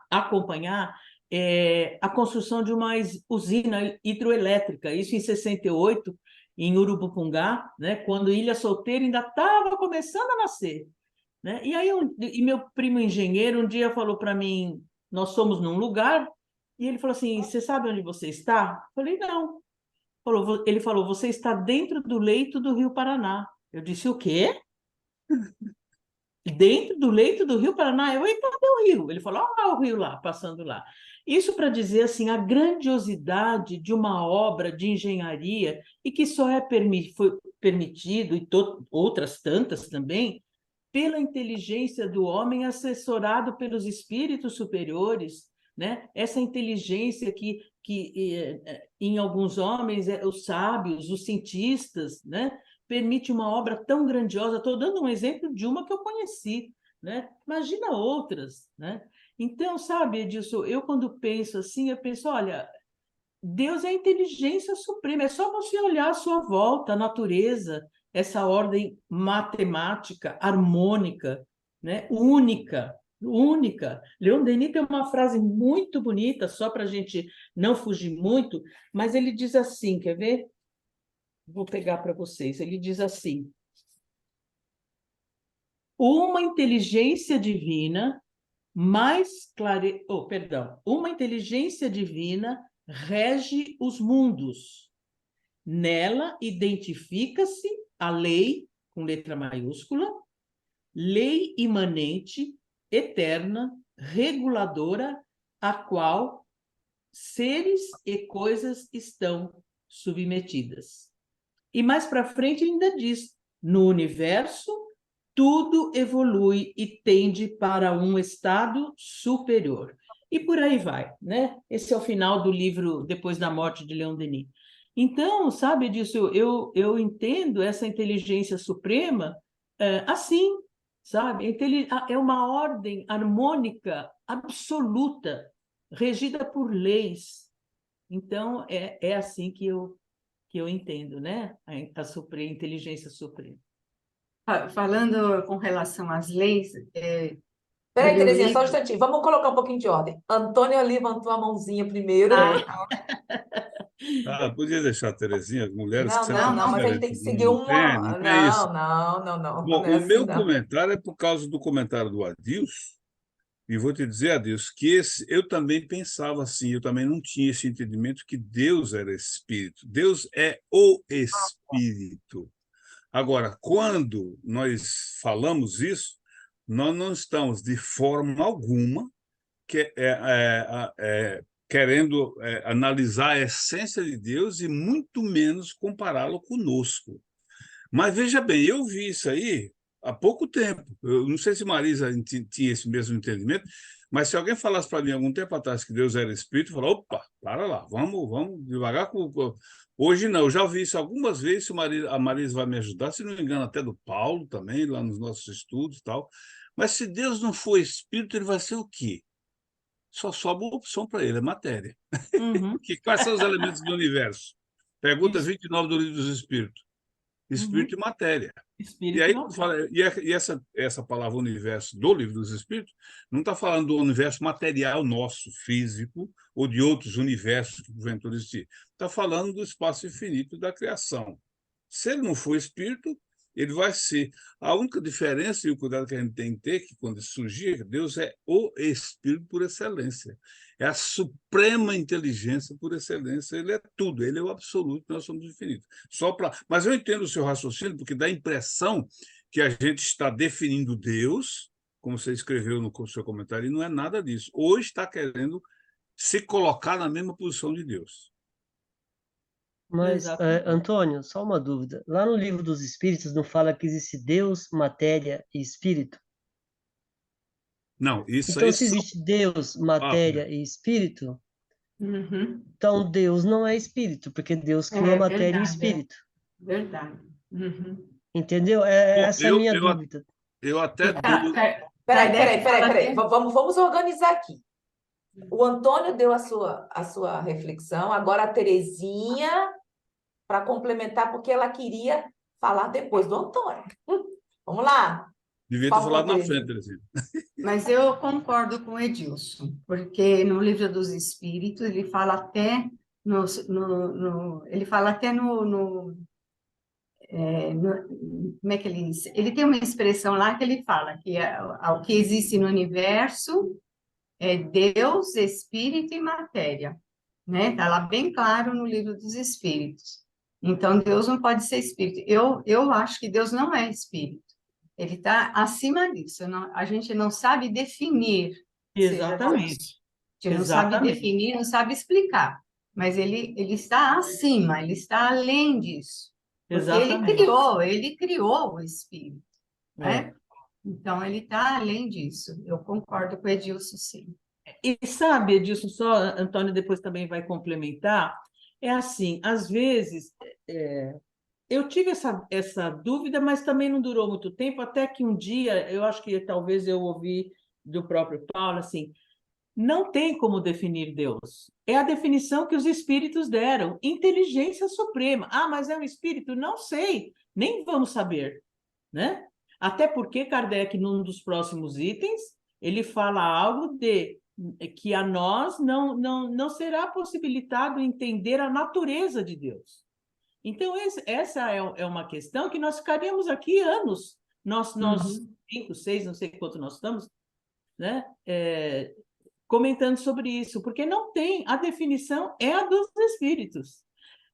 a construção de uma usina hidroelétrica, isso em 68, em Urubupungá, né, quando Ilha Solteira ainda estava começando a nascer. Né? E aí, e meu primo engenheiro um dia falou para mim, nós somos num lugar, e ele falou assim, você sabe onde você está? Eu falei, não. Ele falou, você está dentro do leito do Rio Paraná. Eu disse, o quê? Dentro do leito do Rio Paraná? Eu, e cadê o rio? Ele falou, o rio lá, passando lá. Isso para dizer, assim, a grandiosidade de uma obra de engenharia e que só foi permitido, e outras tantas também, pela inteligência do homem assessorado pelos espíritos superiores, né? Essa inteligência que em alguns homens, os sábios, os cientistas, né? Permite uma obra tão grandiosa. Estou dando um exemplo de uma que eu conheci, né? Imagina outras, né? Então, sabe, Edilson, eu quando penso assim, eu penso, olha, Deus é a inteligência suprema, é só você olhar à sua volta, a natureza, essa ordem matemática, harmônica, né? Única, única. Leon Denis tem uma frase muito bonita, só para a gente não fugir muito, mas ele diz assim, quer ver? Vou pegar para vocês. Ele diz assim: uma inteligência divina uma inteligência divina rege os mundos. Nela identifica-se a lei, com letra maiúscula, lei imanente, eterna, reguladora, a qual seres e coisas estão submetidas. E mais para frente ele ainda diz, no universo, tudo evolui e tende para um estado superior. E por aí vai, né? Esse é o final do livro Depois da Morte, de Leon Denis. Então, sabe disso, eu entendo essa inteligência suprema assim, sabe? É uma ordem harmônica absoluta, regida por leis. Então, é assim que eu entendo, né? A inteligência suprema. Falando com relação às leis, no Peraí, meu Terezinha, só um livro. instantinho. Vamos colocar um pouquinho de ordem. Antônia levantou a mãozinha primeiro. Ah, Podia deixar a Terezinha, as mulheres que Não, sempre não, não, não, não. mas a gente diferem, tem que seguir não tem, uma. não tem isso. Não Bom, é o assim, meu não. comentário é por causa do comentário do Adilson, e vou te dizer, Adilson, que eu também pensava assim, eu também não tinha esse entendimento que Deus era Espírito. Deus é o Espírito. Agora, quando nós falamos isso, nós não estamos de forma alguma querendo analisar a essência de Deus e muito menos compará-lo conosco. Mas veja bem, eu vi isso aí há pouco tempo. Eu não sei se Marisa tinha esse mesmo entendimento, mas se alguém falasse para mim algum tempo atrás que Deus era Espírito, eu falava, opa, para lá, vamos devagar. Hoje não, eu já ouvi isso algumas vezes, se a Marisa vai me ajudar, se não me engano, até do Paulo também, lá nos nossos estudos e tal. Mas se Deus não for Espírito, ele vai ser o quê? Só sobra uma opção para ele, é matéria. Uhum. Quais são os elementos do universo? Pergunta Isso. 29 do Livro dos Espíritos. Espírito Uhum. e matéria. E Espírito e aí, matéria. essa palavra universo do Livro dos Espíritos não está falando do universo material nosso, físico, ou de outros universos que porventura existir. Está falando do espaço infinito da criação. Se ele não for espírito, ele vai ser. A única diferença e o cuidado que a gente tem que ter, que quando surgir, Deus é o Espírito por excelência. É a suprema inteligência por excelência. Ele é tudo, ele é o absoluto, nós somos infinitos. Mas eu entendo o seu raciocínio, porque dá a impressão que a gente está definindo Deus, como você escreveu no seu comentário, e não é nada disso. Ou está querendo se colocar na mesma posição de Deus. Mas, Exatamente. Antônio, só uma dúvida. Lá no Livro dos Espíritos não fala que existe Deus, matéria e espírito? Não, isso Então, aí se só. existe Deus, matéria e espírito, uhum, então Deus não é espírito, porque Deus criou a é matéria e o verdade, espírito. verdade. Uhum. Entendeu? É Bom, essa a minha dúvida. eu até Porque dou. Peraí. Fala Vamos organizar aqui. O Antônio deu a sua reflexão, agora a Terezinha, para complementar, porque ela queria falar depois do Antônio. Vamos lá. Devia Por ter favor, falado na Terezinha. frente, Terezinha. Mas eu concordo com o Edilson, porque no Livro dos Espíritos ele fala até ele fala até como é que ele diz? Ele tem uma expressão lá que ele fala que o que existe no universo é Deus, Espírito e matéria, né? Tá lá bem claro no Livro dos Espíritos. Então Deus não pode ser espírito. Eu acho que Deus não é espírito. Ele está acima disso. A gente não sabe definir, seja Deus. Exatamente. A gente não sabe Exatamente. definir, não sabe explicar. Mas ele está acima, ele está além disso. Porque Exatamente. ele criou o espírito, É. né? Então, ele está além disso. Eu concordo com o Edilson, sim. E sabe, Edilson, só Antônio depois também vai complementar, é assim, às vezes eu tive essa dúvida, mas também não durou muito tempo, até que um dia, eu acho que talvez eu ouvi do próprio Paulo, assim, não tem como definir Deus. É a definição que os espíritos deram, inteligência suprema. Ah, mas é um espírito? Não sei, nem vamos saber, né? Até porque Kardec, num dos próximos itens, ele fala algo de que a nós não será possibilitado entender a natureza de Deus. Então, essa é uma questão que nós ficaríamos aqui anos, nós Uhum. 5, 6, não sei quanto nós estamos, né? Comentando sobre isso, porque não tem, a definição é a dos espíritos,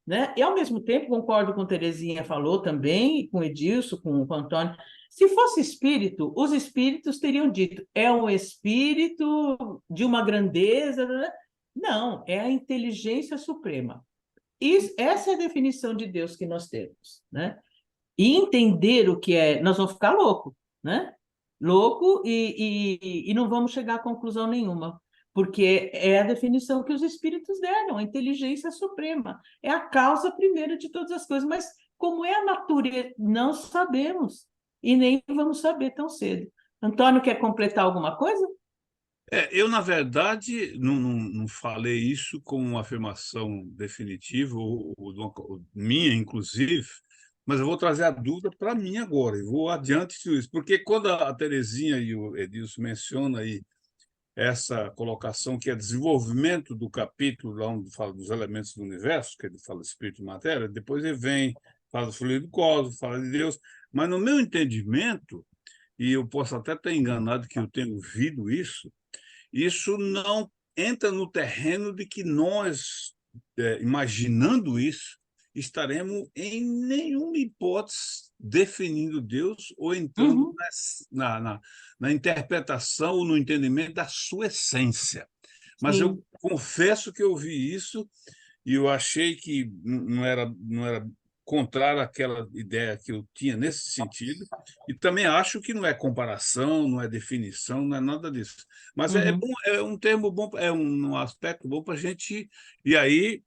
né? E, ao mesmo tempo, concordo com Terezinha falou também, com Edilson, com o Antônio, se fosse espírito, os espíritos teriam dito, é um espírito de uma grandeza, né? Não, é a inteligência suprema. Essa é a definição de Deus que nós temos, né? E entender o que é, nós vamos ficar loucos, né? Louco e não vamos chegar a conclusão nenhuma, porque é a definição que os espíritos deram, a inteligência suprema, é a causa primeira de todas as coisas, mas como é a natureza, não sabemos, e nem vamos saber tão cedo. Antônio, quer completar alguma coisa? Eu, na verdade, não falei isso como uma afirmação definitiva, ou minha, inclusive, mas eu vou trazer a dúvida para mim agora, e vou adiante disso, porque quando a Terezinha e o Edilson mencionam aí essa colocação que é desenvolvimento do capítulo lá onde fala dos elementos do universo, que ele fala de espírito e matéria, depois ele vem, fala do fluido cósmico, fala de Deus, mas no meu entendimento, e eu posso até estar enganado que eu tenho ouvido isso não entra no terreno de que nós, imaginando isso, estaremos em nenhuma hipótese definindo Deus ou entrando Uhum, na interpretação ou no entendimento da sua essência. Mas eu sim. confesso que eu vi isso e eu achei que não era contrário àquela ideia que eu tinha nesse sentido, e também acho que não é comparação, não é definição, não é nada disso. Mas é Uhum, bom, é um termo bom, é um aspecto bom para a gente. E aí,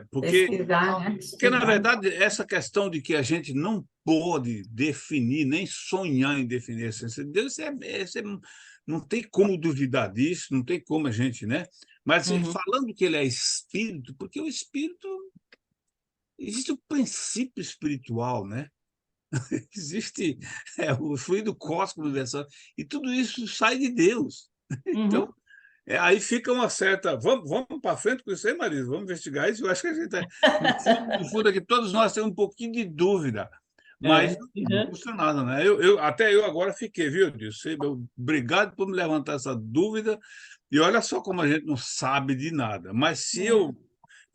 porque, Pesquisar, né? na Estudar. verdade, essa questão de que a gente não pode definir, nem sonhar em definir a essência de Deus, não tem como duvidar disso, não tem como a gente, né? Mas uhum, falando que ele é espírito, porque o espírito existe o princípio espiritual, né? Existe o fluido cósmico universal, e tudo isso sai de Deus. Então, uhum. aí fica uma certa. Vamos para frente com isso aí, Marisa, vamos investigar isso. Eu acho que a gente, no fundo aqui, todos nós temos um pouquinho de dúvida, mas É, não uhum, custa nada, né? Até eu agora fiquei, viu, Dilson? Obrigado por me levantar essa dúvida. E olha só como a gente não sabe de nada. Mas se eu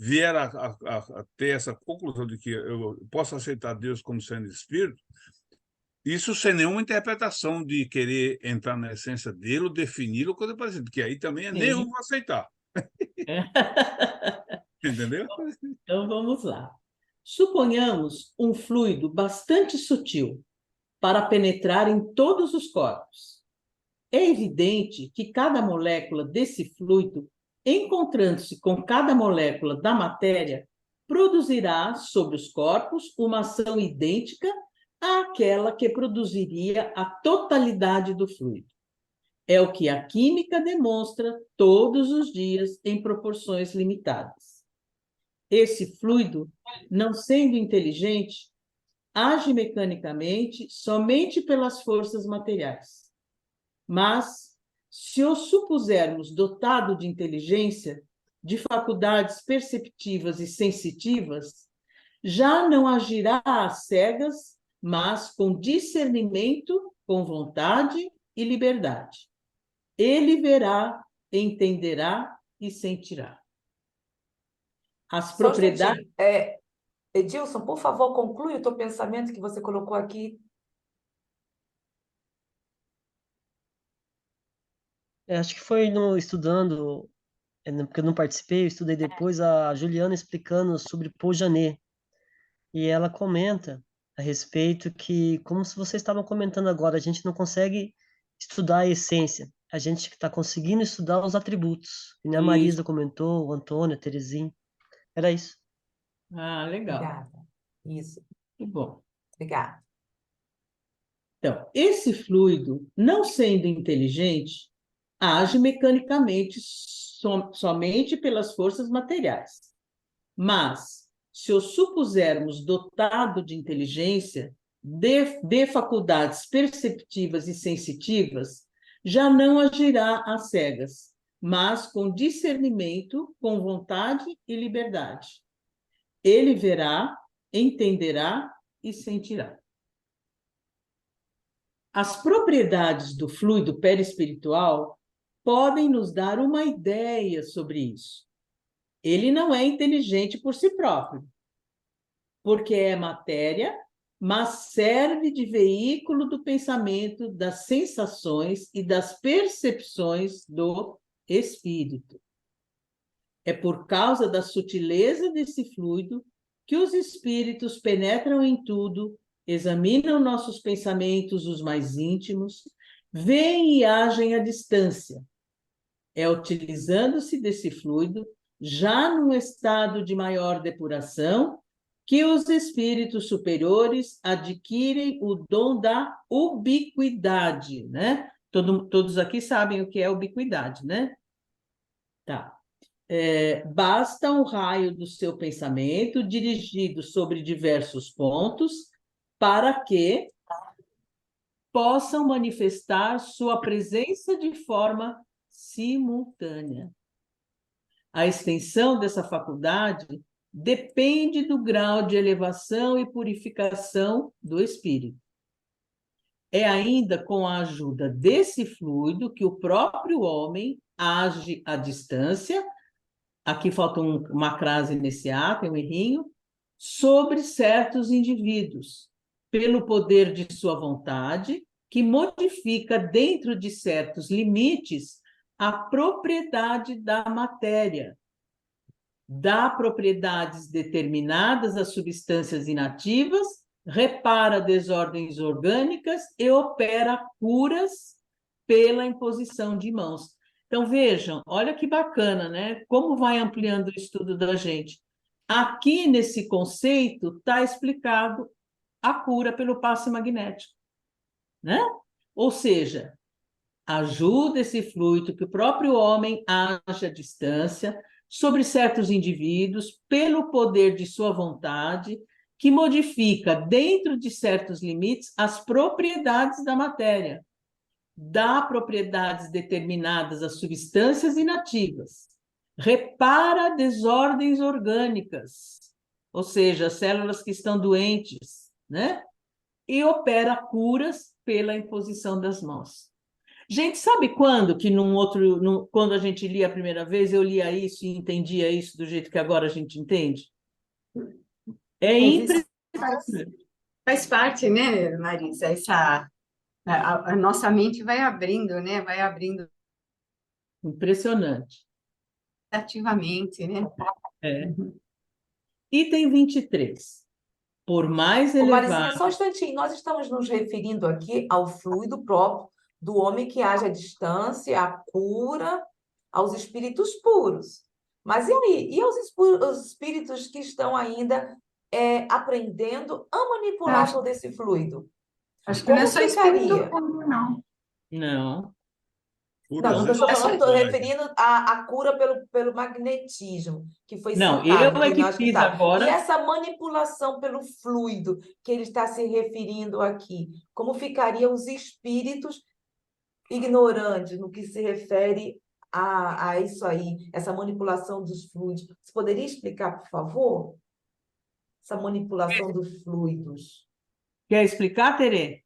vier a ter essa conclusão de que eu posso aceitar Deus como sendo espírito, isso sem nenhuma interpretação de querer entrar na essência dele ou defini-lo, coisa parecida, que aí também nem eu sim. vou aceitar, É. entendeu? Então vamos lá. Suponhamos um fluido bastante sutil para penetrar em todos os corpos. É evidente que cada molécula desse fluido, encontrando-se com cada molécula da matéria, produzirá sobre os corpos uma ação idêntica àquela que produziria a totalidade do fluido. É o que a química demonstra todos os dias em proporções limitadas. Esse fluido, não sendo inteligente, age mecanicamente somente pelas forças materiais. Mas, se o supusermos dotado de inteligência, de faculdades perceptivas e sensitivas, já não agirá às cegas, mas com discernimento, com vontade e liberdade. Ele verá, entenderá e sentirá. As Só um propriedades. instantinho. Edilson, por favor, conclui o teu pensamento que você colocou aqui. Acho que foi no estudando, porque eu não participei, eu estudei depois a Juliana explicando sobre Paul Janet, e ela comenta a respeito que, como se vocês estavam comentando agora, a gente não consegue estudar a essência, a gente está conseguindo estudar os atributos. E a Isso. Marisa comentou, o Antônio, a Terezinha, era isso. Ah, legal. Obrigada. Isso, Que bom. obrigada. Então, esse fluido, não sendo inteligente, age mecanicamente somente pelas forças materiais. Mas, se o supusermos dotado de inteligência, de faculdades perceptivas e sensitivas, já não agirá às cegas, mas com discernimento, com vontade e liberdade. Ele verá, entenderá e sentirá. As propriedades do fluido perispiritual podem nos dar uma ideia sobre isso. Ele não é inteligente por si próprio, porque é matéria, mas serve de veículo do pensamento, das sensações e das percepções do espírito. É por causa da sutileza desse fluido que os espíritos penetram em tudo examinam nossos pensamentos, os mais íntimos, veem e agem à distância. É utilizando-se desse fluido, já num estado de maior depuração, que os espíritos superiores adquirem o dom da ubiquidade, né? Todos aqui sabem o que é ubiquidade, né? Tá. Basta um raio do seu pensamento dirigido sobre diversos pontos para que possam manifestar sua presença de forma simultânea. A extensão dessa faculdade depende do grau de elevação e purificação do espírito. É ainda com a ajuda desse fluido que o próprio homem age à distância, aqui falta uma crase nesse A, tem um errinho, sobre certos indivíduos, pelo poder de sua vontade, que modifica dentro de certos limites a propriedade da matéria, dá propriedades determinadas às substâncias inativas, repara desordens orgânicas e opera curas pela imposição de mãos. Então, vejam, olha que bacana, né? Como vai ampliando o estudo da gente. Aqui, nesse conceito, está explicado a cura pelo passe magnético, né? Ou seja, ajuda esse fluido que o próprio homem age à distância sobre certos indivíduos pelo poder de sua vontade, que modifica, dentro de certos limites, as propriedades da matéria, dá propriedades determinadas às substâncias inativas, repara desordens orgânicas, ou seja, células que estão doentes, né? E opera curas pela imposição das mãos. Gente, sabe quando que quando a gente lia a primeira vez, eu lia isso e entendia isso do jeito que agora a gente entende? É impressionante. Faz parte, né, Marisa? A nossa mente vai abrindo, né? Vai abrindo Impressionante. ativamente, né? É. Item 23. Por mais Ô, Marizinha, elevado... só um instantinho. Nós estamos nos referindo aqui ao fluido próprio do homem que age à distância, à cura, aos espíritos puros. Mas e aí? E os espíritos que estão ainda aprendendo a manipular todo esse fluido? Acho que não é Como só espírito ficaria? puro, não. Não. Não, não estou falando, estou Curiosidade. referindo à cura pelo magnetismo, que foi Não, citado, eu é que que nós fiz tá. E agora... essa manipulação pelo fluido que ele está se referindo aqui, como ficariam os espíritos ignorantes no que se refere a isso aí, essa manipulação dos fluidos? Você poderia explicar, por favor? Essa manipulação dos fluidos. Quer explicar, Terê?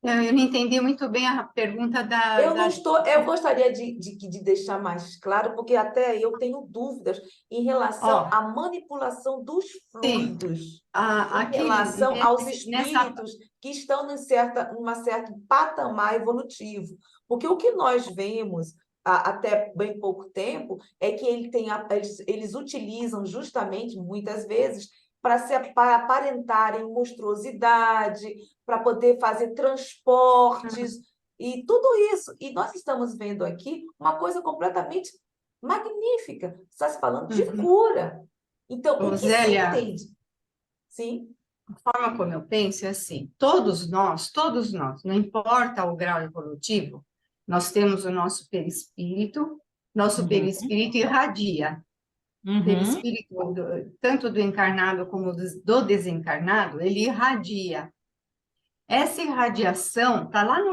Eu não entendi muito bem a pergunta da... Eu gostaria de deixar mais claro, porque até eu tenho dúvidas em relação Ó, à manipulação dos sim, fluidos, em aqui, relação aos nessa... espíritos que estão numa certo patamar evolutivo. Porque o que nós vemos até bem pouco tempo é que eles utilizam justamente, muitas vezes, para aparentarem monstruosidade, para poder fazer transportes e tudo isso. E nós estamos vendo aqui uma coisa completamente magnífica. Está se falando de cura. Então, o que se Zélia, entende? Sim. a forma como eu penso é assim, todos nós, não importa o grau evolutivo, nós temos o nosso perispírito irradia. O perispírito, tanto do encarnado como do desencarnado, ele irradia. Essa irradiação está lá no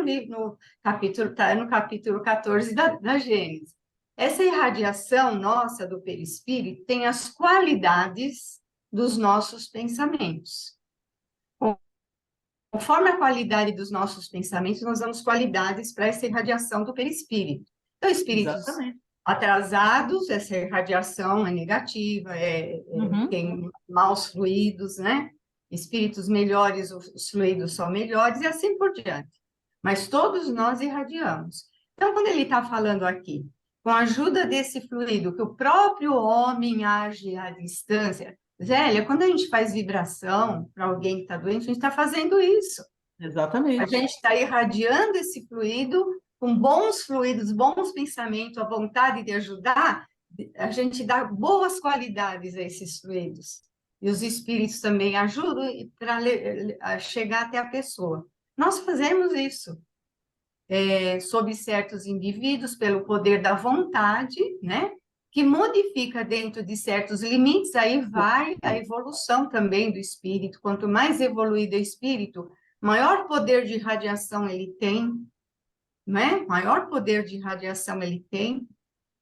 capítulo, no capítulo 14 da Gênesis. Essa irradiação nossa do perispírito tem as qualidades dos nossos pensamentos. Conforme a qualidade dos nossos pensamentos, nós damos qualidades para essa irradiação do perispírito. Então, espíritos Exatamente. atrasados, essa irradiação é negativa, tem maus fluidos, né? Espíritos melhores, os fluidos são melhores e assim por diante. Mas todos nós irradiamos. Então, quando ele está falando aqui, com a ajuda desse fluido, que o próprio homem age à distância, Zélia, quando a gente faz vibração para alguém que está doente, a gente está fazendo isso. A Exatamente. gente está irradiando esse fluido com bons fluidos, bons pensamentos, a vontade de ajudar, a gente dá boas qualidades a esses fluidos. E os espíritos também ajudam para chegar até a pessoa. Nós fazemos isso sobre certos indivíduos pelo poder da vontade, né? Que modifica dentro de certos limites, aí vai a evolução também do espírito. Quanto mais evoluído é o espírito, maior poder de radiação ele tem, né? Maior poder de radiação ele tem,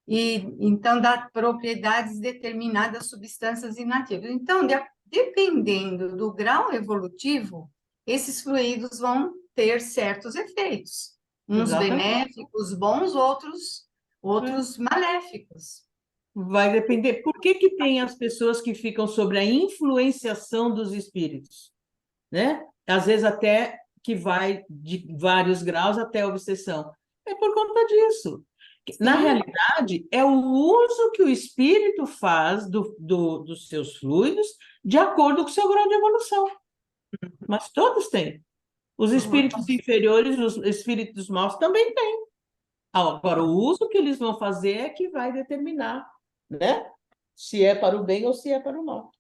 e então dá propriedades determinadas às substâncias inativas. Então, dependendo do grau evolutivo, esses fluidos vão ter certos efeitos. Uns Exatamente. benéficos, bons, outros maléficos. Vai depender. Por que que tem as pessoas que ficam sob a influenciação dos espíritos, né? Às vezes até que vai de vários graus até a obsessão. É por conta disso. Na Sim. realidade, é o uso que o espírito faz dos seus fluidos de acordo com o seu grau de evolução. Mas todos têm. Os espíritos inferiores, os espíritos maus também têm. Agora, o uso que eles vão fazer é que vai determinar, né? Se é para o bem ou se é para o mal.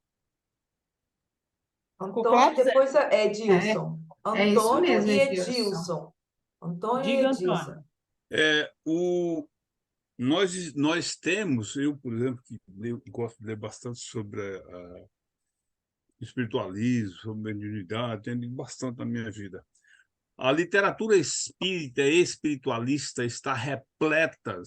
Antônio, claro, Zé? depois é Edilson. É isso Antônio mesmo, e Edilson. Edilson. Antônio e Diga, Edilson. Antônio. Nós temos, eu, por exemplo, que gosto de ler bastante sobre espiritualismo, sobre mediunidade, tenho lido bastante na minha vida. A literatura espírita e espiritualista está repleta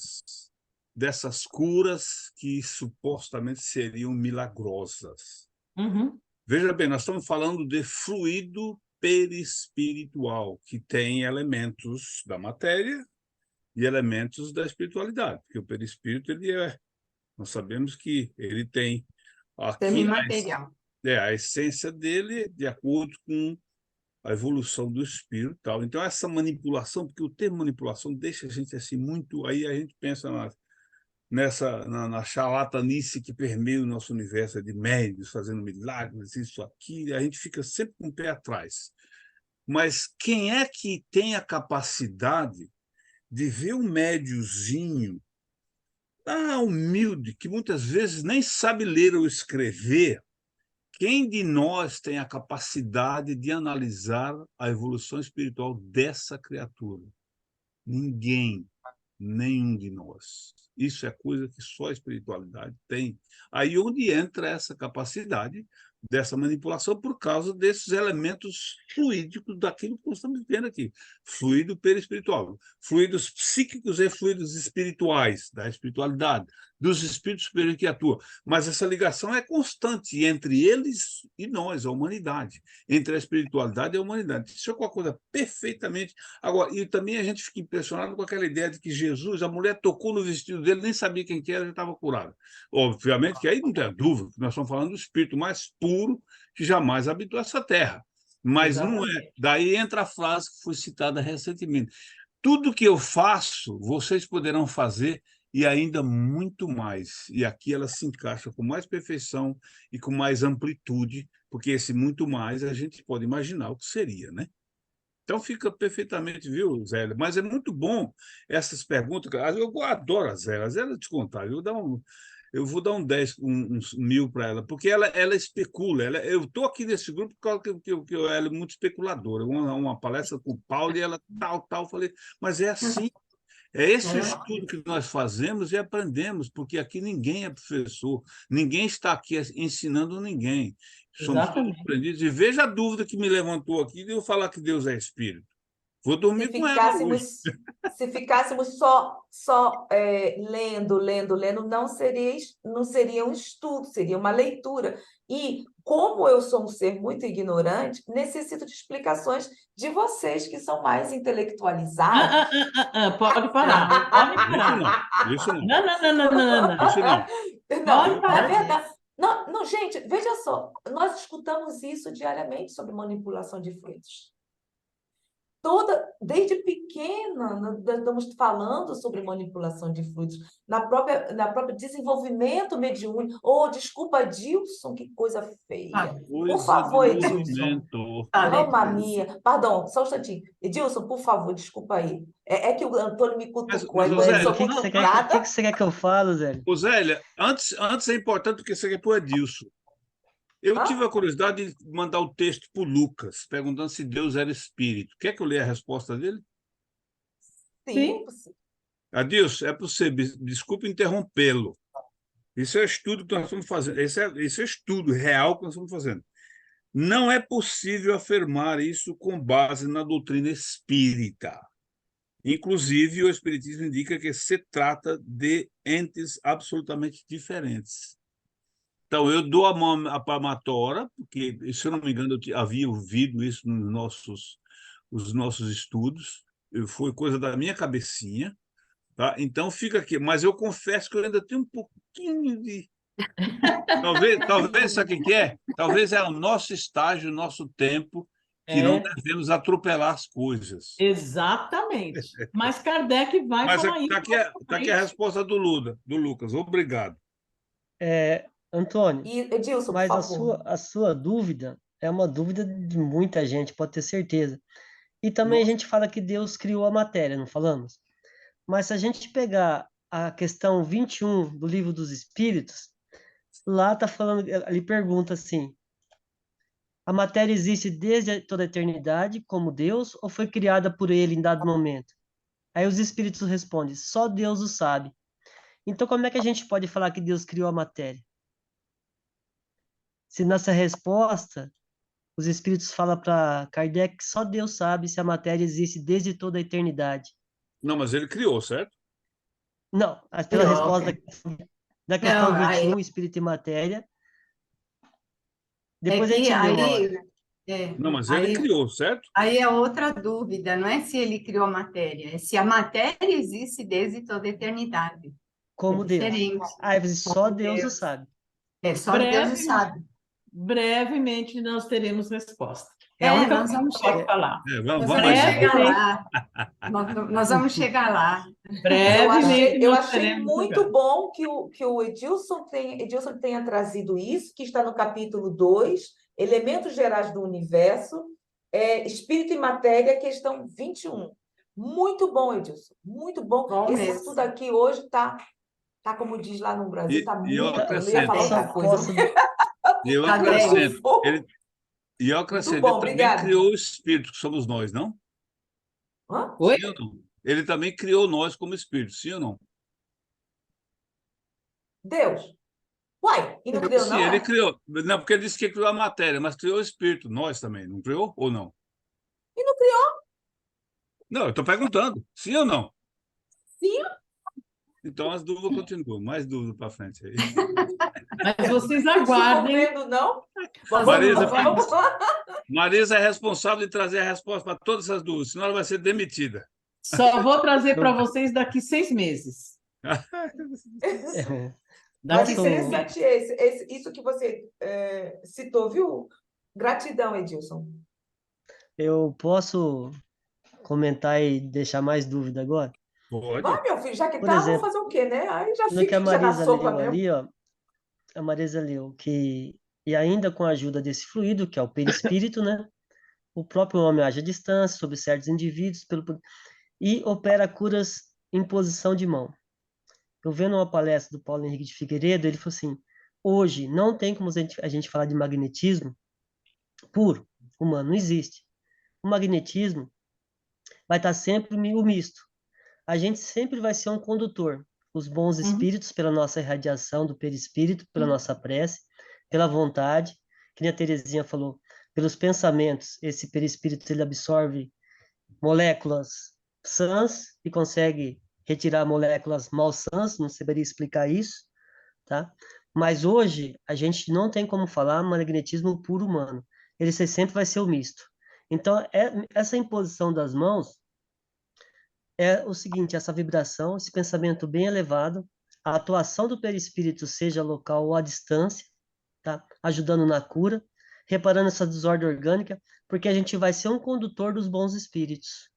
dessas curas que supostamente seriam milagrosas. Uhum. Veja bem, nós estamos falando de fluido perispiritual, que tem elementos da matéria e elementos da espiritualidade, porque o perispírito, nós sabemos que ele tem aqui Semimaterial. a essência dele de acordo com a evolução do espírito e tal. Então, essa manipulação, porque o termo manipulação deixa a gente assim muito... Aí a gente pensa na charlatanice que permeia o nosso universo de médios, fazendo milagres, isso, aquilo, e a gente fica sempre com o pé atrás. Mas quem é que tem a capacidade de ver um médiozinho humilde, que muitas vezes nem sabe ler ou escrever? Quem de nós tem a capacidade de analisar a evolução espiritual dessa criatura? Ninguém, nenhum de nós. Isso é coisa que só a espiritualidade tem. Aí onde entra essa capacidade dessa manipulação por causa desses elementos fluídicos daquilo que nós estamos vendo aqui. Fluido perispiritual. Fluidos psíquicos e fluidos espirituais, da espiritualidade, dos espíritos superiores que atuam. Mas essa ligação é constante entre eles e nós, a humanidade. Entre a espiritualidade e a humanidade. Isso é uma coisa perfeitamente... Agora, e também a gente fica impressionado com aquela ideia de que Jesus, a mulher tocou no vestido dele, nem sabia quem que era, já estava curado. Obviamente que aí não tem dúvida, que nós estamos falando do espírito mais puro que jamais habitou essa terra. Mas não é. Daí entra a frase que foi citada recentemente. Tudo que eu faço, vocês poderão fazer e ainda muito mais. E aqui ela se encaixa com mais perfeição e com mais amplitude, porque esse muito mais a gente pode imaginar o que seria, né? Então fica perfeitamente, viu, Zélia? Mas é muito bom essas perguntas. Eu adoro a Zélia. A Zélia, te contar, eu vou dar 10.000 para ela, porque ela especula. Eu estou aqui nesse grupo por causa que ela é muito especuladora. Uma palestra com o Paulo e ela tal. Falei, mas é assim. É esse o estudo que nós fazemos e aprendemos, porque aqui ninguém é professor, ninguém está aqui ensinando ninguém. Somos todos aprendidos. E veja a dúvida que me levantou aqui de eu falar que Deus é espírito. Vou dormir com ela hoje. Se ficássemos só lendo, não seria um estudo, seria uma leitura. E como eu sou um ser muito ignorante, necessito de explicações de vocês que são mais intelectualizados. Pode parar, pode parar. Isso não. Não. Isso não. Pode parar. É verdade. Não, gente, veja só, nós escutamos isso diariamente sobre manipulação de fluidos. Desde pequena, nós estamos falando sobre manipulação de fluidos, na própria desenvolvimento mediúnico. Oh, desculpa, Dilson, que coisa feia. Por Coisa de favor, Edilson. movimento. Mamma mia. Perdão, só um instantinho. Edilson, por favor, desculpa aí. É que o Antônio me cutucou, Mas, aí ô, eu Zélio, sou o que que você quer, o cutucada. que que você quer que eu falo, Zélio? Ô, Zélia, antes é importante porque isso aqui é pro Edilson. Eu tive a curiosidade de mandar o texto para o Lucas, perguntando se Deus era espírito. Quer que eu leia a resposta dele? Sim, Adilson, é para você, desculpe interrompê-lo. Isso é estudo que nós estamos fazendo. Isso é estudo real que nós estamos fazendo. Não é possível afirmar isso com base na doutrina espírita. Inclusive, o Espiritismo indica que se trata de entes absolutamente diferentes. Então, eu dou a mão para a Matora, porque, se eu não me engano, eu havia ouvido isso nos nossos estudos, foi coisa da minha cabecinha, tá? Então, fica aqui. Mas eu confesso que eu ainda tenho um pouquinho de... Talvez, sabe o que é? Talvez é o nosso estágio, o nosso tempo, que não É, devemos atropelar as coisas. exatamente. Mas Kardec vai Mas falar isso está aqui, mais tá pra aqui a frente. resposta do Lucas. Obrigado. Antônio, e Edilson, por mas a favor. sua dúvida é uma dúvida de muita gente, pode ter certeza. E também a Nossa, gente fala que Deus criou a matéria, não falamos? Mas se a gente pegar a questão 21 do Livro dos Espíritos, lá está falando, ele pergunta assim: a matéria existe desde toda a eternidade como Deus ou foi criada por ele em dado momento? Aí os espíritos respondem: só Deus o sabe. Então como é que a gente pode falar que Deus criou a matéria? Se nessa resposta os espíritos falam para Kardec que só Deus sabe se a matéria existe desde toda a eternidade. não, mas ele criou, certo? Não, pela resposta Troca. da questão Não, aí 21, espírito e matéria, é depois a que gente lê uma hora. Não, mas ele aí, criou, certo? aí é outra dúvida, não é se ele criou a matéria, é se a matéria existe desde toda a eternidade. É Como Deus. diferente. Aí você diz, só Como Deus o Deus. sabe. É só Deus o Breve, sabe. brevemente nós teremos resposta. É a única Nós coisa que vamos eu posso chegar, falar. nós Vamos vamos adiante. chegar Brevemente, lá. Nós vamos chegar lá. brevemente Eu nós achei teremos muito lugar. bom que o Edilson tenha trazido isso, que está no capítulo 2, Elementos Gerais do Universo, Espírito e Matéria, questão 21. Muito bom, Edilson, muito bom. Bom Esse mesmo. estudo aqui hoje está, como diz lá no Brasil, está E eu muito. Eu ia acrescento, falar Só outra coisa. posso. eu Tá bem. acrescento, Muito ele bom, também obrigada. criou o espírito, que somos nós, não? Hã? Oi? Sim ou não? Ele também criou nós como espírito, sim ou não? Deus. Uai, e não criou, Sim, não, ele é? criou. Não, porque ele disse que criou a matéria, mas criou o espírito, nós também, não criou ou não? E não criou, Não, eu estou perguntando, sim ou não? sim. Então as dúvidas continuam, mais dúvidas para frente aí. Mas vocês Não estou aguardem. compreendo, não? Marisa, Vamos lá. Marisa é responsável de trazer a resposta para todas essas dúvidas, senão ela vai ser demitida. Só vou trazer para Eu, vocês daqui 6 meses. eu Mas posso. interessante isso que você citou, viu? Gratidão, Edilson. Eu posso comentar e deixar mais dúvida agora? Vai, Pode. meu filho, já que Por tá, vamos exemplo, fazer o quê, né? Aí já no que a fica já na Marisa sopa leu mesmo. ali, ó, a Marisa leu que, e ainda com a ajuda desse fluido, que é o perispírito, né? O próprio homem age à distância sobre certos indivíduos e opera curas em posição de mão. Eu vendo uma palestra do Paulo Henrique de Figueiredo, ele falou assim: hoje não tem como a gente falar de magnetismo puro, humano, não existe. O magnetismo vai estar sempre o misto. A gente sempre vai ser um condutor. Os bons Uhum. espíritos, pela nossa irradiação do perispírito, pela nossa prece, pela vontade, que nem a Terezinha falou, pelos pensamentos, esse perispírito ele absorve moléculas sãs e consegue retirar moléculas malsãs, não saberia explicar isso, tá? Mas hoje a gente não tem como falar magnetismo puro humano. Ele sempre vai ser o misto. Então, essa imposição das mãos é o seguinte, essa vibração, esse pensamento bem elevado, a atuação do perispírito, seja local ou à distância, tá? Ajudando na cura. reparando essa desordem orgânica, porque a gente vai ser um condutor dos bons espíritos,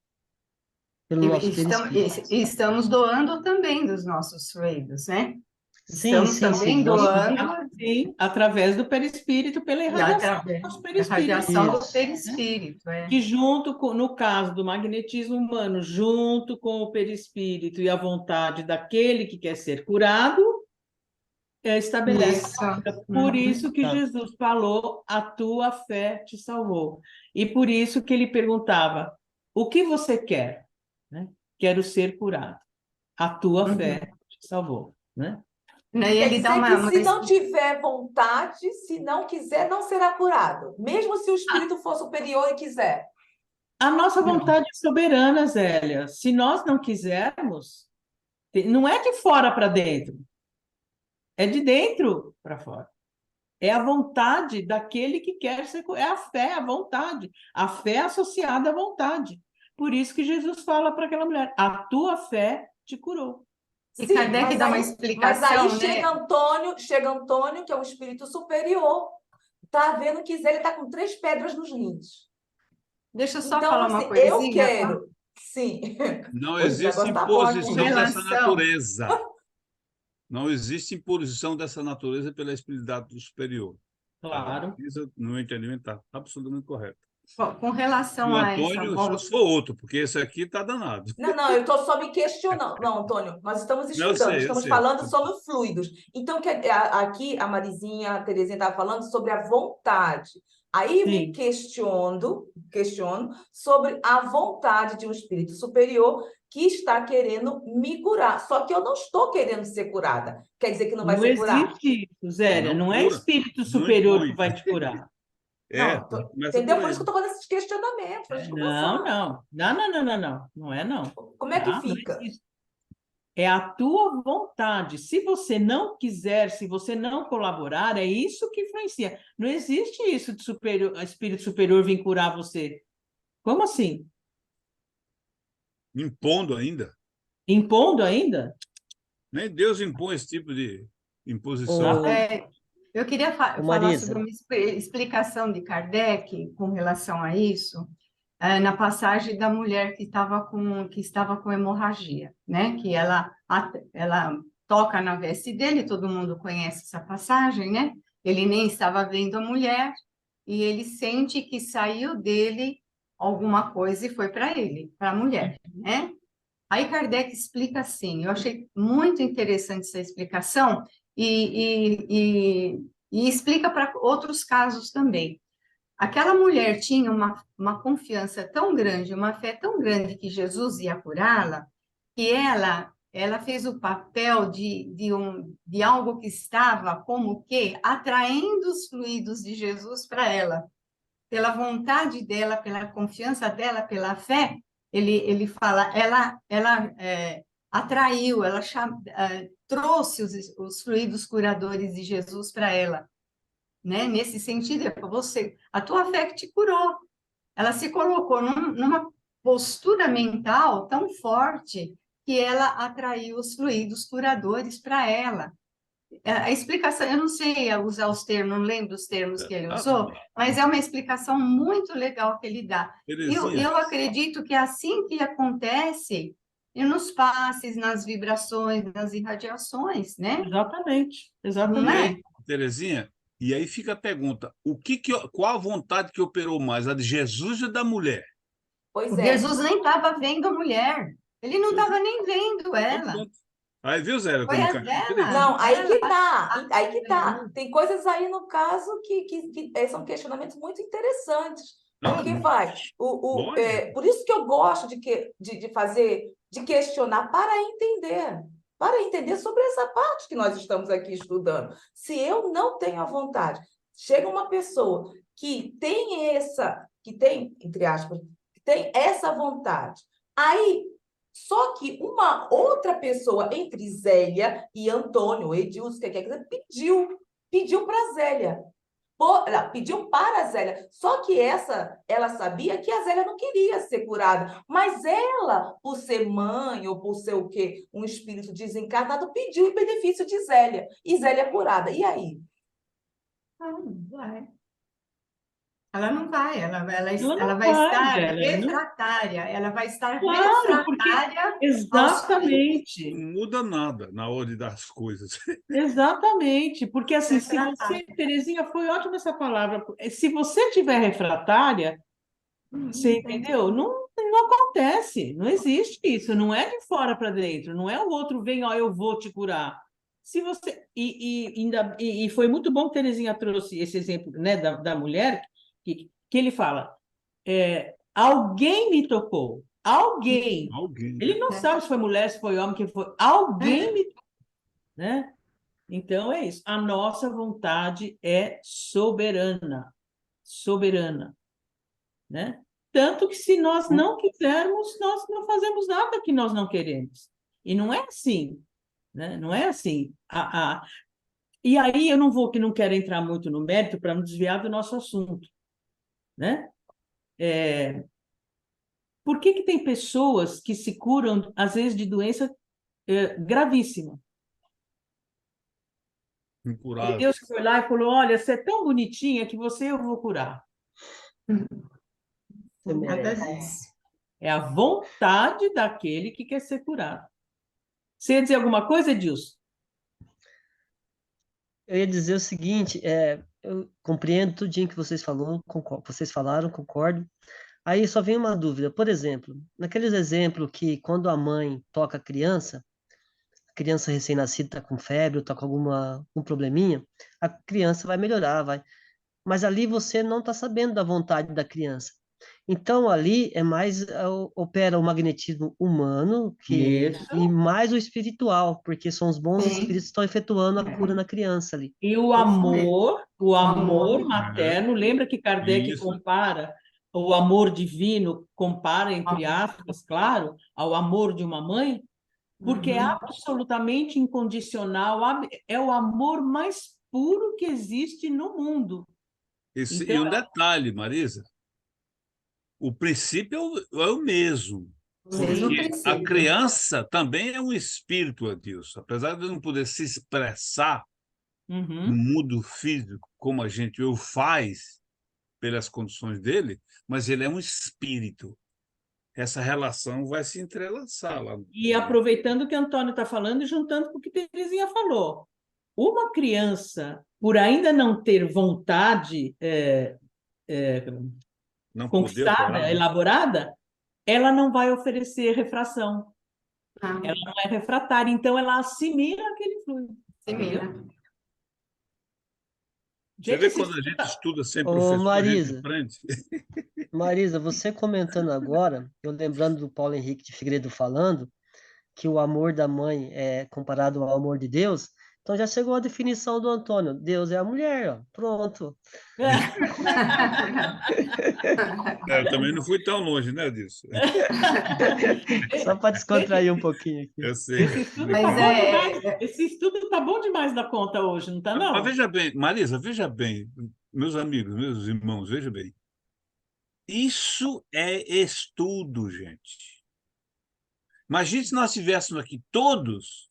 pelo nosso perispírito. E estamos doando também dos nossos fluidos, né? Sim, Estamos sim, também sim. doando Sim, através do perispírito, pela irradiação do através nosso da perispírito. radiação do Isso. perispírito, Que junto com, no caso do magnetismo humano, junto com o perispírito e a vontade daquele que quer ser curado, estabelece. Isso. Por Uhum. isso que Tá. Jesus falou, a tua fé te salvou. E por isso que ele perguntava, o que você quer? Né? Quero ser curado. A tua fé te salvou. Né? Né, e Quer ele dá dizer que uma se não tiver vontade, se não quiser, não será curado. Mesmo se o espírito for superior e quiser. A nossa vontade é soberana, Zélia. Se nós não quisermos, não é de fora para dentro, é de dentro para fora. É a vontade daquele que quer ser curado. É a fé, a vontade. A fé associada à vontade. Por isso que Jesus fala para aquela mulher: a tua fé te curou. E Sim, Kardec mas dá uma aí explicação, né? chega Antônio, que é um espírito superior, tá vendo que Zé está com 3 pedras nos rins. Deixa eu só Então, falar assim, uma eu coisinha. quero. Sim. Não Hoje o existe negócio tá bom aqui. Com imposição dessa relação, natureza. Não existe imposição dessa natureza pela espiritualidade do superior. Claro. Isso, no meu entendimento, está absolutamente correto. com E relação o a essa Antônio, só se for outro, porque esse aqui está danado. Não, eu estou só me questionando. Não, Antônio, nós estamos Eu estudando, sei, eu estamos sei. falando sobre fluidos. Então, aqui a Marizinha, a Terezinha estava falando sobre a vontade. Aí me Sim. questiono sobre a vontade de um espírito superior que está querendo me curar. Só que eu não estou querendo ser curada. Quer dizer que não vai Não ser curada? existe isso, Zélia. Não Não é cura, espírito não superior que impõe. vai te curar. É, começa Entendeu? por Por aí. isso que eu estou fazendo esses questionamentos, para a gente Não, conversar. não. Não, não, não, não, não. Não é não. Como é que Tá? Não fica? existe. É a tua vontade. Se você não quiser, se você não colaborar, é isso que influencia. Não existe isso de espírito superior vir curar você. Como assim? Impondo ainda. Impondo ainda? Nem Deus impõe esse tipo de imposição. Ô, eu queria ô falar sobre Marisa, uma explicação de Kardec com relação a isso, na passagem da mulher que estava com hemorragia, né? Que ela toca na veste dele, todo mundo conhece essa passagem, né? Ele nem estava vendo a mulher e ele sente que saiu dele alguma coisa e foi para ele, para a mulher, né? Aí Kardec explica assim, eu achei muito interessante essa explicação e explica para outros casos também. Aquela mulher tinha uma confiança tão grande, uma fé tão grande que Jesus ia curá-la, que ela fez o papel de algo que estava como que atraindo os fluidos de Jesus para ela. Pela vontade dela, pela confiança dela, pela fé, ele fala, ela atraiu, trouxe os fluidos curadores de Jesus para ela, né? Nesse sentido, a tua fé que te curou. Ela se colocou numa postura mental tão forte que ela atraiu os fluidos curadores para ela. A explicação, eu não sei usar os termos, não lembro os termos que ele usou, mas é uma explicação muito legal que ele dá. Terezinha, Eu acredito que é assim que acontece nos passes, nas vibrações, nas irradiações, né? Exatamente. Não Exatamente. é? Terezinha, e aí fica a pergunta: qual a vontade que operou mais, a de Jesus ou da mulher? Pois é. Jesus nem estava vendo a mulher, ele não estava nem vendo Então, ela. pronto. Aí viu, Zé, Foi como a cai? dela. Não, aí que Ela- tá, aí que tá. Tem coisas aí no caso que são questionamentos muito interessantes. Ah, Porque vai, olha, por isso que eu gosto de fazer, de questionar para entender sobre essa parte que nós estamos aqui estudando. Se eu não tenho a vontade, chega uma pessoa que tem, entre aspas, que tem essa vontade. Aí só que uma outra pessoa entre Zélia e Antônio, Edilson, que quer dizer, pediu para Zélia. Ela pediu para a Zélia. Só que ela sabia que a Zélia não queria ser curada. Mas ela, por ser mãe ou por ser o quê? Um espírito desencarnado, pediu em benefício de Zélia. E Zélia é curada. E aí? Vai. Ela não vai, Ela ela não vai vai, estar Bela, não. refratária, ela vai estar Claro, porque refratária aos exatamente. Não muda nada na hora das coisas. Exatamente, porque assim, se refratários. você, Terezinha, foi ótima essa palavra. Se você tiver refratária, você entendeu? Não acontece, não existe isso, não é de fora para dentro, não é o outro vem, ó, eu vou te curar. Se você e foi muito bom que Terezinha trouxe esse exemplo, né, da mulher que ele fala, alguém me tocou, alguém. Alguém. Ele não sabe se foi mulher, se foi homem, quem foi. Alguém me, né? Então é isso. A nossa vontade é soberana, soberana, né? Tanto que se nós não quisermos, nós não fazemos nada que nós não queremos. E não é assim, né? Não é assim. E aí eu não vou, que não quero entrar muito no mérito para não desviar do nosso assunto, né? Por que que tem pessoas que se curam, às vezes, de doença gravíssima? Porque Deus Incuráveis. foi lá e falou: olha, você é tão bonitinha que você eu vou curar. Você Nada merece. disso. É a vontade daquele que quer ser curado. Você ia dizer alguma coisa, Edilson? Eu ia dizer o seguinte, eu compreendo tudo que vocês vocês falaram, concordo. Aí só vem uma dúvida. Por exemplo, naqueles exemplos que quando a mãe toca a criança recém-nascida está com febre, ou está com um probleminha, a criança vai melhorar, vai. Mas ali você não está sabendo da vontade da criança. Então ali é mais opera o magnetismo humano Isso. e mais o espiritual, porque são os bons Sim, espíritos que estão efetuando a cura na criança ali. E isso mesmo. o amor. amor materno, lembra que Kardec Isso. compara o amor divino, compara, entre aspas, claro, ao amor de uma mãe? Porque é Uhum. absolutamente incondicional, é o amor mais puro que existe no mundo. E Então, um detalhe, Marisa, o princípio é o mesmo, Mesmo porque a princípio. criança também é um espírito, Adilson. Apesar de não poder se expressar no uhum, mundo físico como a gente o faz pelas condições dele, mas ele é um espírito. Essa relação vai se entrelaçar lá. e aproveitando o que Antônio está falando e juntando com o que Terezinha falou, uma criança, por ainda não ter vontade Não poder operar, conquistada, né? elaborada, ela não vai oferecer refração, Ah, ela não é refratária, então ela assimila aquele fluido. assimila. Você Gente, vê quando a gente estuda sem Ô, professor, a gente Marisa, aprende. Marisa, você comentando agora, eu lembrando do Paulo Henrique de Figueiredo falando, que o amor da mãe é comparado ao amor de Deus, então já chegou a definição do Antônio. Deus é a mulher, ó. Pronto. Eu também não fui tão longe, né, disso. Só para descontrair um pouquinho aqui. Eu sei. Mas Esse estudo tá bom demais da conta hoje, não tá, Mas não? veja bem, Marisa, veja bem, meus amigos, meus irmãos, veja bem. Isso é estudo, gente. Imagine se nós estivéssemos aqui todos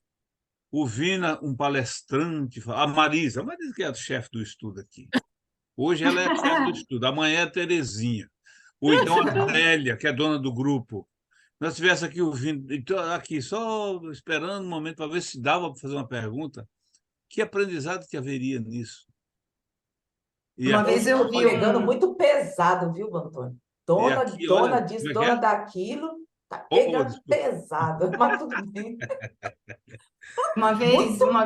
ouvindo um palestrante, a Marisa que é a chefe do estudo aqui. Hoje ela é a chefe do estudo, amanhã é a Terezinha. Ou então a Zélia, que é dona do grupo. Nós estivéssemos aqui ouvindo, então, aqui só esperando um momento para ver se dava para fazer uma pergunta. Que aprendizado que haveria nisso? E uma aqui, vez eu Estou vi pegando um. muito pesado, viu, Antônio? e Dona, aqui, olha, dona como disso, é que é? dona daquilo, tá Oh, pegando desculpa. pesado, mas tudo bem. Uma Muito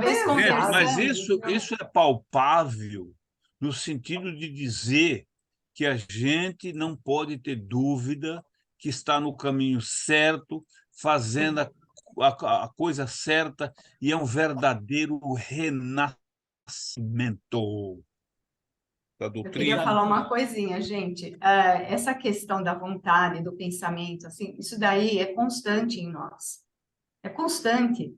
vez Gente, mas pesado. isso é palpável no sentido de dizer que a gente não pode ter dúvida que está no caminho certo, fazendo a coisa certa, e é um verdadeiro renascimento da Eu queria doutrina. falar uma coisinha, gente. Essa questão da vontade, do pensamento, assim, isso daí é constante em nós. É constante.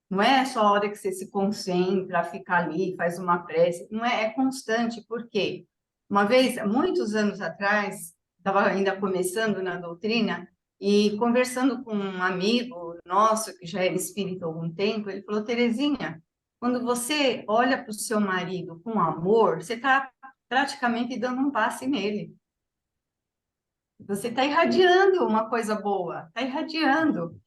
Não é só a hora que você se concentra, fica ali, faz uma prece. Não é, é constante. Por quê? Uma vez, muitos anos atrás, estava ainda começando na doutrina e conversando com um amigo nosso que já era espírita há algum tempo, ele falou: Terezinha, quando você olha para o seu marido com amor, você está praticamente dando um passe nele. Você está irradiando uma coisa boa, está irradiando.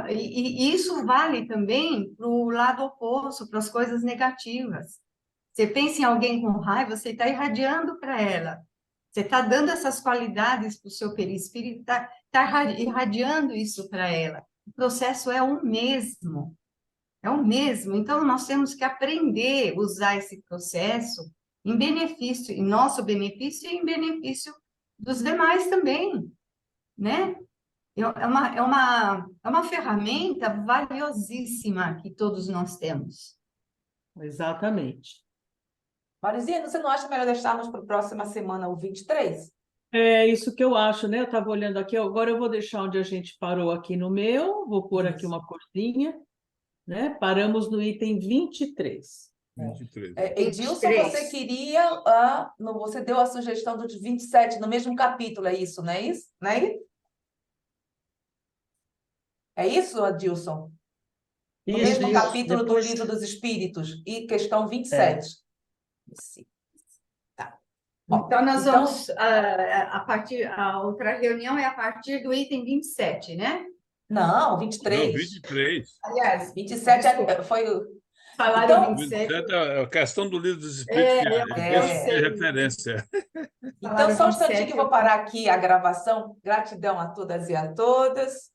E isso vale também para o lado oposto, para as coisas negativas. Você pensa em alguém com raiva, você está irradiando para ela. Você está dando essas qualidades para o seu perispírito, está irradiando isso para ela. O processo é o mesmo. É o mesmo. Então, nós temos que aprender a usar esse processo em benefício, em nosso benefício e em benefício dos demais também, né? É uma ferramenta valiosíssima que todos nós temos. Exatamente. Marizinha, você não acha melhor deixarmos para a próxima semana o 23? É isso que eu acho, né? Eu estava olhando aqui, agora eu vou deixar onde a gente parou aqui no meu, vou pôr aqui Isso. uma corzinha, né? Paramos no item 23. 23. Edilson, 23. você queria, você deu a sugestão do de 27, no mesmo capítulo, é isso, não é isso? Não é isso? É isso, Adilson? No Isso, mesmo isso. capítulo do Depois, Livro dos Espíritos, e questão 27. Sim. Tá. Ó, Então, nós então, vamos, a outra reunião é a partir do item 27, né? não, Não, 23. 23. Aliás, 27 desculpa. foi o... Falaram Então, 27, 27 é a questão do livro dos Espíritos, que eu esse sei. é referência. Então, Falaram só um instantinho 27, que eu vou parar aqui a gravação. Gratidão a todas e a todas.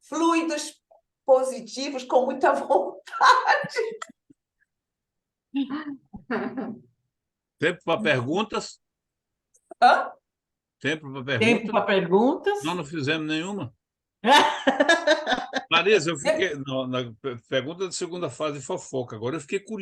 Fluidos positivos com muita vontade. Tempo para perguntas? Hã? Tempo para Tempo perguntas? para perguntas? Nós não fizemos nenhuma. Marisa, eu fiquei. Na pergunta da segunda fase de fofoca, agora eu fiquei curioso.